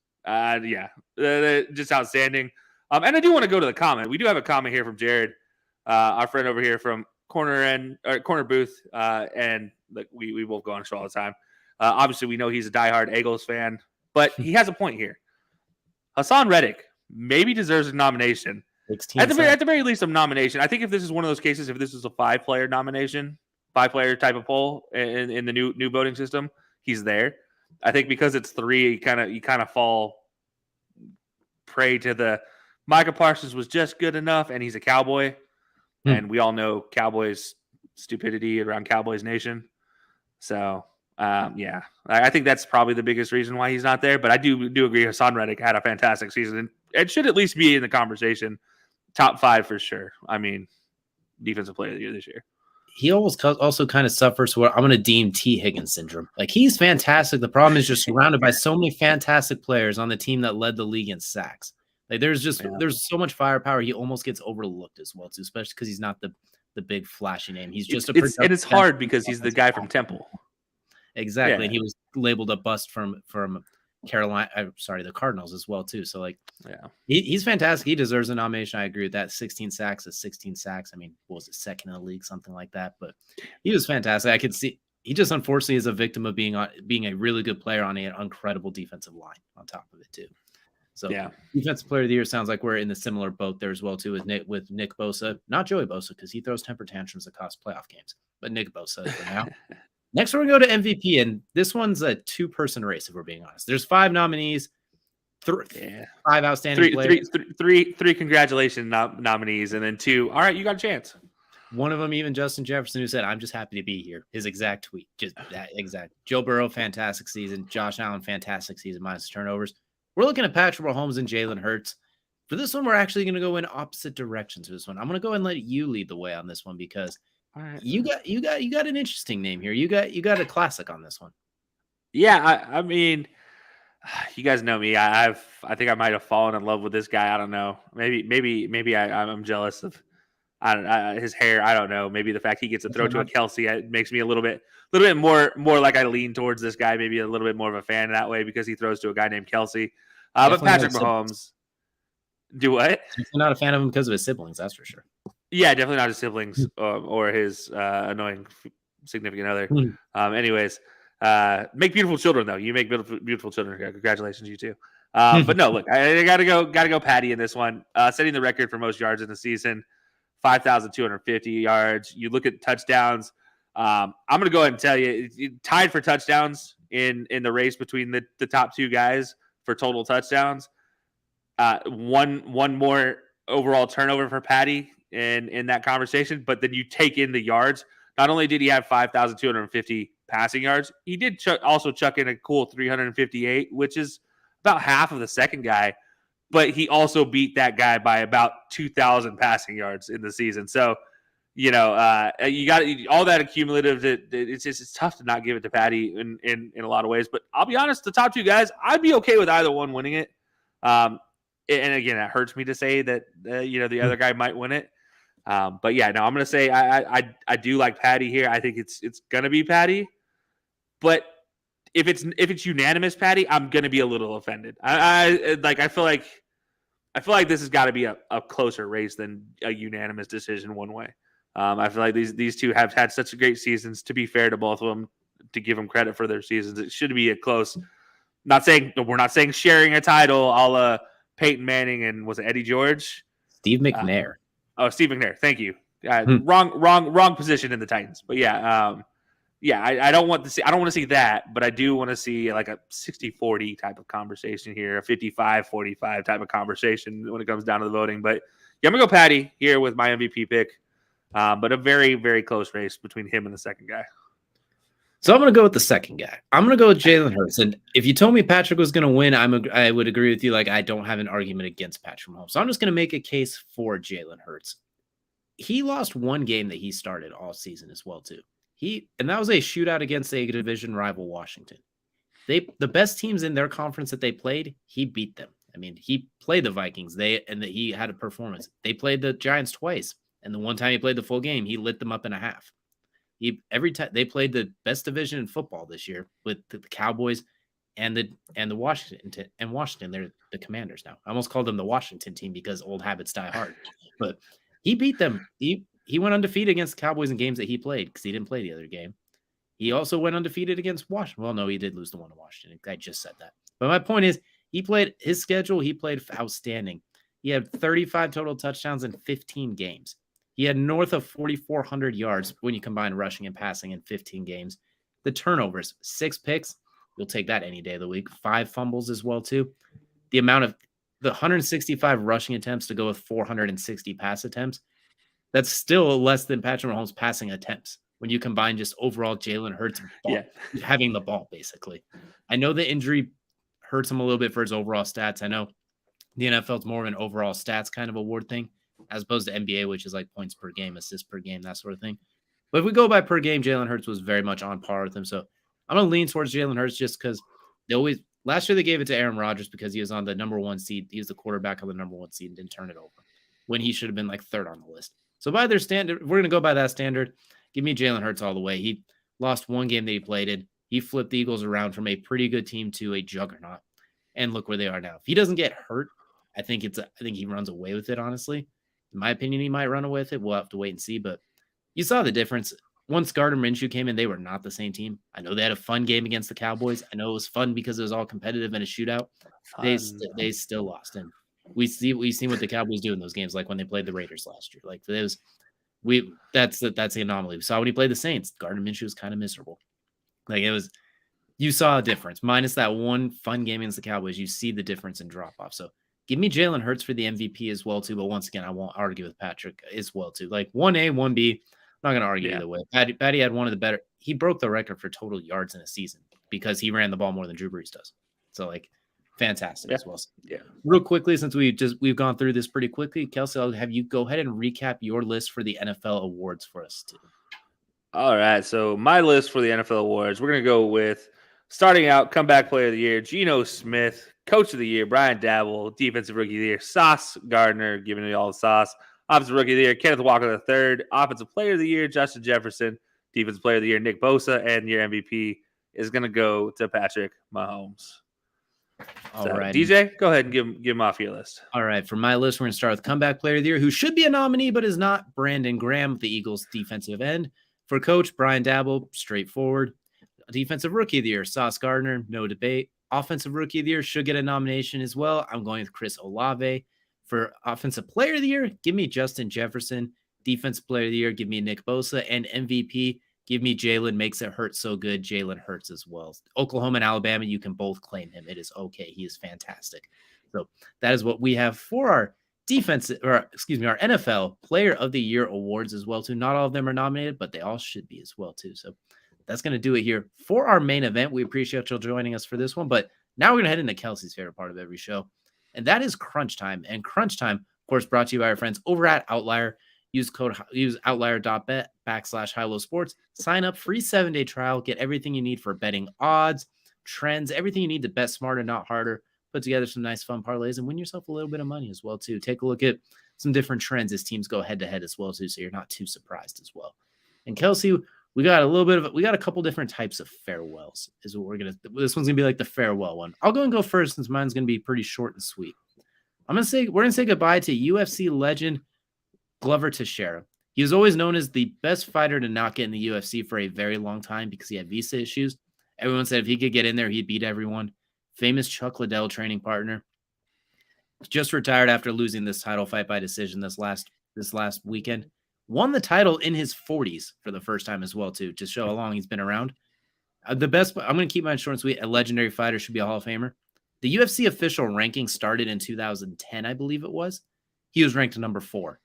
just outstanding. And I do want to go to the comment. We do have a comment here from Jared, our friend over here from corner booth, and we both go on the show all the time. Obviously, we know he's a diehard Eagles fan. But he has a point here. Hassan Reddick maybe deserves a nomination. At the very least, a nomination. I think if this is one of those cases, if this is a 5-player nomination, 5-player type of poll in the new voting system, he's there. I think because it's 3, you kind of fall prey to the Micah Parsons was just good enough, and he's a Cowboy, and we all know Cowboys stupidity around Cowboys Nation. So, yeah, I think that's probably the biggest reason why he's not there. But I do agree. Hassan Reddick had a fantastic season, and should at least be in the conversation, top 5 for sure. I mean, defensive player of the year this year.
He also kind of suffers what I'm going to deem T. Higgins syndrome. Like, he's fantastic. The problem is just surrounded by so many fantastic players on the team that led the league in sacks. Like, there's so much firepower. He almost gets overlooked as well, too, especially because he's not the big flashy name. He's just
and it's hard because he's the guy from Temple.
Exactly. Yeah. And he was labeled a bust from Carolina. The Cardinals as well, too. So, like, he's fantastic. He deserves a nomination. I agree with that. 16 sacks is 16 sacks. I mean, what was it, second in the league, something like that? But he was fantastic. I could see he just unfortunately is a victim of being a really good player on an incredible defensive line on top of it, too. So, defensive player of the year sounds like we're in the similar boat there as well, too, with Nick Bosa. Not Joey Bosa, because he throws temper tantrums that cost playoff games, but Nick Bosa for now. Next, we're going to go to MVP, and this one's a 2-person race, if we're being honest. There's 5 nominees, 5 outstanding players.
Three congratulations nominees, and then 2. All right, you got a chance.
One of them, even Justin Jefferson, who said, "I'm just happy to be here." His exact tweet, just that exact. Joe Burrow, fantastic season. Josh Allen, fantastic season, minus turnovers. We're looking at Patrick Mahomes and Jalen Hurts. For this one, we're actually going to go in opposite directions for this one. I'm going to go and let you lead the way on this one because you got an interesting name here. You got a classic on this one.
Yeah, I mean, you guys know me. I think I might have fallen in love with this guy. I don't know. Maybe I'm jealous of his hair. I don't know. Maybe the fact he gets to throw to a Kelsey it makes me a little bit more like I lean towards this guy. Maybe a little bit more of a fan that way because he throws to a guy named Kelsey. But Patrick Mahomes, do what?
You're not a fan of him because of his siblings, that's for sure.
Yeah, definitely not his siblings or his annoying significant other. Anyways, make beautiful children though. You make beautiful children. Congratulations, you too. But no, look, I gotta go Patty in this one. Setting the record for most yards in the season, 5,250 yards. You look at touchdowns. I'm gonna go ahead and tell you, tied for touchdowns in the race between the top 2 guys for total touchdowns. One more overall turnover for Patty in that conversation, but then you take in the yards. Not only did he have 5,250 passing yards, he did also chuck in a cool 358, which is about half of the second guy, but he also beat that guy by about 2,000 passing yards in the season. So, you got all that accumulative. It's tough to not give it to Patty in a lot of ways. But I'll be honest, the top 2 guys, I'd be okay with either one winning it. And again, it hurts me to say that the other guy might win it. But yeah, no, I'm gonna say I do like Patty here. I think it's gonna be Patty. But if it's unanimous Patty, I'm gonna be a little offended. I feel like this has got to be a closer race than a unanimous decision one way. I feel like these 2 have had such great seasons. To be fair to both of them, to give them credit for their seasons, it should be a close. We're not saying sharing a title, a la Peyton Manning and was it Eddie George?
Steve McNair.
Steve McNair. Thank you. Wrong position in the Titans, but yeah. I don't want to see that, but I do want to see like a 60-40 type of conversation here, a 55-45 type of conversation when it comes down to the voting. But yeah, I'm gonna go Patty here with my MVP pick, but a very, very close race between him and the second guy.
So I'm going to go with the second guy. I'm going to go with Jalen Hurts. And if you told me Patrick was going to win, I would agree with you. Like, I don't have an argument against Patrick Mahomes. So I'm just going to make a case for Jalen Hurts. He lost one game that he started all season as well, too. And that was a shootout against a division rival, Washington. The best teams in their conference that they played, he beat them. I mean, he played the Vikings. He had a performance. They played the Giants twice. And the one time he played the full game, he lit them up in a half. Every time they played the best division in football this year with the Cowboys and the Washington. They're the Commanders now. I almost called them the Washington team because old habits die hard. But he beat them. He went undefeated against the Cowboys in games that he played because he didn't play the other game. He also went undefeated against Washington. Well, no, he did lose the one to Washington. I just said that. But my point is, he played his schedule. He played outstanding. He had 35 total touchdowns in 15 games. He had north of 4,400 yards when you combine rushing and passing in 15 games. The turnovers, 6 picks. You'll take that any day of the week. 5 fumbles as well, too. The amount of the 165 rushing attempts to go with 460 pass attempts, that's still less than Patrick Mahomes passing attempts when you combine just overall Jalen Hurts
Yeah.
having the ball, basically. I know the injury hurts him a little bit for his overall stats. I know the NFL is more of an overall stats kind of award thing as opposed to NBA, which is like points per game, assists per game, that sort of thing. But if we go by per game, Jalen Hurts was very much on par with him. So I'm going to lean towards Jalen Hurts just because last year they gave it to Aaron Rodgers because he was on the number 1 seed. He was the quarterback on the number 1 seed and didn't turn it over when he should have been like 3rd on the list. So by their standard, we're going to go by that standard. Give me Jalen Hurts all the way. He lost one game that he played in. He flipped the Eagles around from a pretty good team to a juggernaut. And look where they are now. If he doesn't get hurt, I think he runs away with it, honestly. In my opinion, he might run away with it. We'll have to wait and see. But you saw the difference. Once Gardner Minshew came in, they were not the same team. I know they had a fun game against the Cowboys. I know it was fun because it was all competitive in a shootout. They still lost. And we've seen what the Cowboys do in those games, like when they played the Raiders last year. Like that's the anomaly. We saw when he played the Saints. Gardner Minshew was kind of miserable. Like you saw a difference. Minus that one fun game against the Cowboys, you see the difference in drop off. So give me Jalen Hurts for the MVP as well, too. But once again, I won't argue with Patrick as well, too. Like 1A, 1B, I'm not going to argue either way. Patty had one of the better. He broke the record for total yards in a season because he ran the ball more than Drew Brees does. So, like, fantastic as well.
Yeah.
Real quickly, since we've gone through this pretty quickly, Kelsey, I'll have you go ahead and recap your list for the NFL awards for us, too.
All right. So my list for the NFL awards, we're going to go with starting out comeback player of the year, Geno Smith, coach of the year, Brian Dabble, defensive rookie of the year, Sauce Gardner, giving it all the sauce, offensive rookie of the year, Kenneth Walker III, offensive player of the year, Justin Jefferson, defensive player of the year, Nick Bosa, and your MVP is going to go to Patrick Mahomes. All right, DJ, go ahead and give him off your list.
All right, for my list, we're going to start with comeback player of the year, who should be a nominee but is not, Brandon Graham, the Eagles defensive end. For coach, Brian Dabble, straightforward. Defensive rookie of the year, Sauce Gardner, no debate. Offensive rookie of the year should get a nomination as well. I'm going with Chris Olave. For offensive player of the year, give me Justin Jefferson. Defensive player of the year, give me Nick Bosa. And MVP, give me Jalen Makes It Hurt So Good. Jalen Hurts as well. Oklahoma and Alabama, you can both claim him. It is okay. He is fantastic. So that is what we have for our our NFL Player of the Year awards as well, too. Not all of them are nominated, but they all should be as well, too. So that's going to do it here for our main event. We appreciate you joining us for this one, but now we're going to head into Kelsey's favorite part of every show, and that is Crunch Time. And Crunch Time, of course, brought to you by our friends over at Outlier. Use outlier.bet/high-low sports. Sign up, free 7-day trial. Get everything you need for betting odds, trends, everything you need to bet smarter, not harder. Put together some nice fun parlays and win yourself a little bit of money as well, too. Take a look at some different trends as teams go head-to-head as well, too, so you're not too surprised as well. And Kelsey, we got a couple different types of farewells. This one's gonna be like the farewell one. I'll go first since mine's gonna be pretty short and sweet. We're gonna say goodbye to UFC legend Glover Teixeira. He was always known as the best fighter to not get in the UFC for a very long time because he had visa issues. Everyone said if he could get in there, he'd beat everyone. Famous Chuck Liddell training partner. Just retired after losing this title fight by decision this last weekend. Won the title in his 40s for the first time as well, too, to show how long he's been around. I'm going to keep mine short and sweet. A legendary fighter, should be a Hall of Famer. The UFC official ranking started in 2010, I believe it was. He was ranked number 4.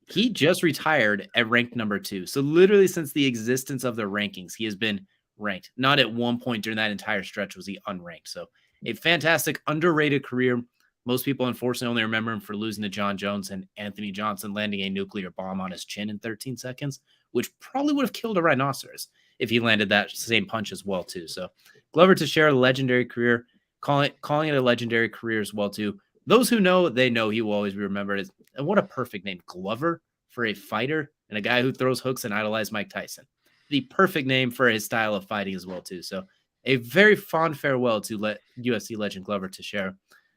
He just retired at ranked number 2. So literally since the existence of the rankings, he has been ranked. Not at one point during that entire stretch was he unranked. So a fantastic, underrated career. Most people, unfortunately, only remember him for losing to John Jones and Anthony Johnson landing a nuclear bomb on his chin in 13 seconds, which probably would have killed a rhinoceros if he landed that same punch as well, too. So Glover Teixeira, legendary career, calling it a legendary career as well, too. Those who know, they know he will always be remembered as, and what a perfect name, Glover, for a fighter and a guy who throws hooks and idolized Mike Tyson. The perfect name for his style of fighting as well, too. So a very fond farewell to UFC legend Glover Teixeira.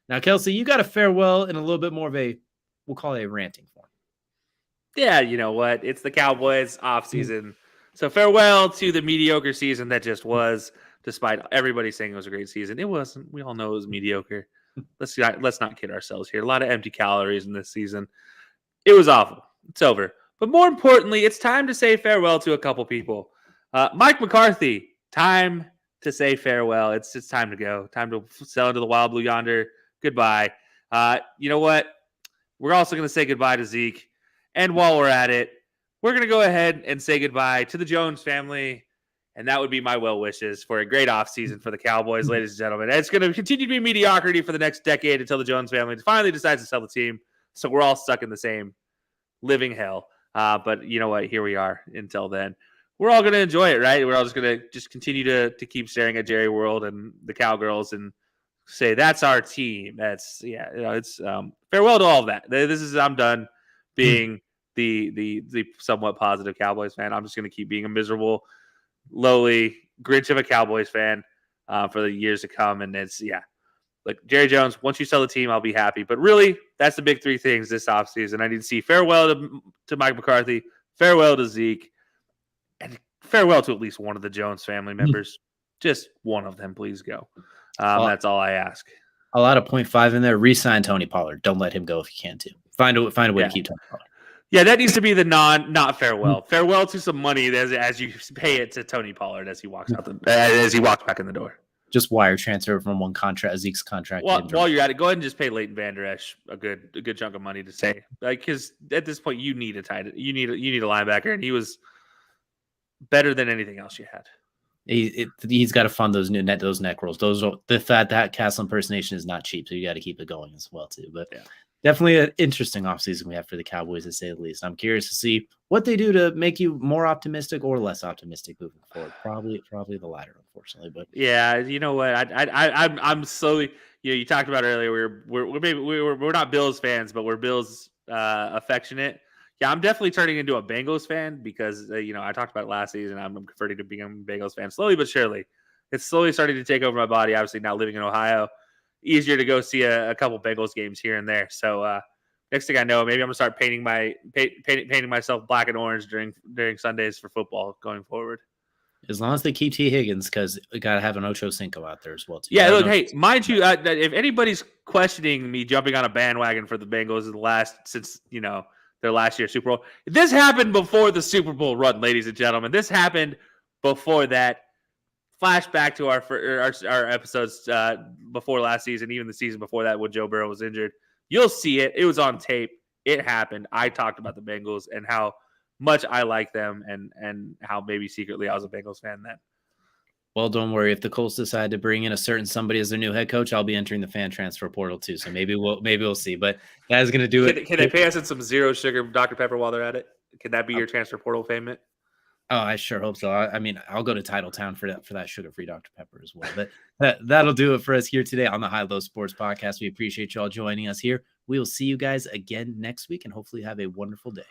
Now, Kelsey, you got a farewell in a little bit more of we'll call it a ranting form. Yeah,
you know what? It's the Cowboys off season. So farewell to the mediocre season that just was, despite everybody saying it was a great season. It wasn't. We all know it was mediocre. Let's not kid ourselves here. A lot of empty calories in this season. It was awful. It's over. But more importantly, it's time to say farewell to a couple people. Mike McCarthy, time to say farewell. It's time to go. Time to sell into the wild blue yonder. Goodbye. You know what? We're also going to say goodbye to Zeke. And while we're at it, we're going to go ahead and say goodbye to the Jones family. And that would be my well wishes for a great offseason for the Cowboys, ladies and gentlemen. And it's going to continue to be mediocrity for the next decade until the Jones family finally decides to sell the team. So we're all stuck in the same living hell. But you know what? Here we are until then. We're all going to enjoy it, right? We're all just going to continue to keep staring at Jerry World and the Cowgirls and say, that's our team. That's, it's farewell to all of that. I'm done being the somewhat positive Cowboys fan. I'm just going to keep being a miserable, lowly Grinch of a Cowboys fan for the years to come. And it's, like Jerry Jones, once you sell the team, I'll be happy. But really, that's the big three things this offseason. I need to see farewell to Mike McCarthy, farewell to Zeke, and farewell to at least one of the Jones family members. Just one of them, please go. That's all I ask.
A lot of 0.5 in there. Re-sign Tony Pollard. Don't let him go if you can to. Find a way to keep Tony Pollard.
Yeah, that needs to be the not farewell. Farewell to some money as you pay it to Tony Pollard as he walks out as he walks back in the door.
Just wire transfer from one contract, Zeke's contract.
While you're at it, go ahead and just pay Leighton Vander Esch a good chunk of money to say, because at this point you need a tight end, you need a linebacker, and he was better than anything else you had.
He's got to fund those neck rolls. That Castle impersonation is not cheap, so you got to keep it going as well too. But definitely an interesting offseason we have for the Cowboys, to say the least. I'm curious to see what they do to make you more optimistic or less optimistic moving forward. Probably the latter, unfortunately. But
yeah, you know what? I'm slowly. You talked about earlier. We're not Bills fans, but we're Bills affectionate. Yeah, I'm definitely turning into a Bengals fan because I talked about it last season. I'm converting to being a Bengals fan slowly but surely. It's slowly starting to take over my body. Obviously, now living in Ohio, easier to go see a couple Bengals games here and there. So next thing I know, maybe I'm gonna start painting myself black and orange during Sundays for football going forward.
As long as they keep T. Higgins, because we gotta have an Ocho Cinco out there as well too.
Yeah, look, hey, mind you, if anybody's questioning me jumping on a bandwagon for the Bengals since their last year Super Bowl, this happened before the Super Bowl run, ladies and gentlemen. This happened before that. Flashback to our episodes before last season, even the season before that when Joe Burrow was injured. You'll see it. It was on tape. It happened. I talked about the Bengals and how much I like them and how maybe secretly I was a Bengals fan then.
Well, don't worry. If the Colts decide to bring in a certain somebody as their new head coach, I'll be entering the fan transfer portal too. So maybe we'll see. But that is going to do it.
Can they pay us in some zero sugar Dr. Pepper while they're at it? Can that be your transfer portal payment?
Oh, I sure hope so. I mean, I'll go to Titletown for that sugar-free Dr. Pepper as well. But that'll do it for us here today on the High Low Sports Podcast. We appreciate you all joining us here. We will see you guys again next week and hopefully have a wonderful day.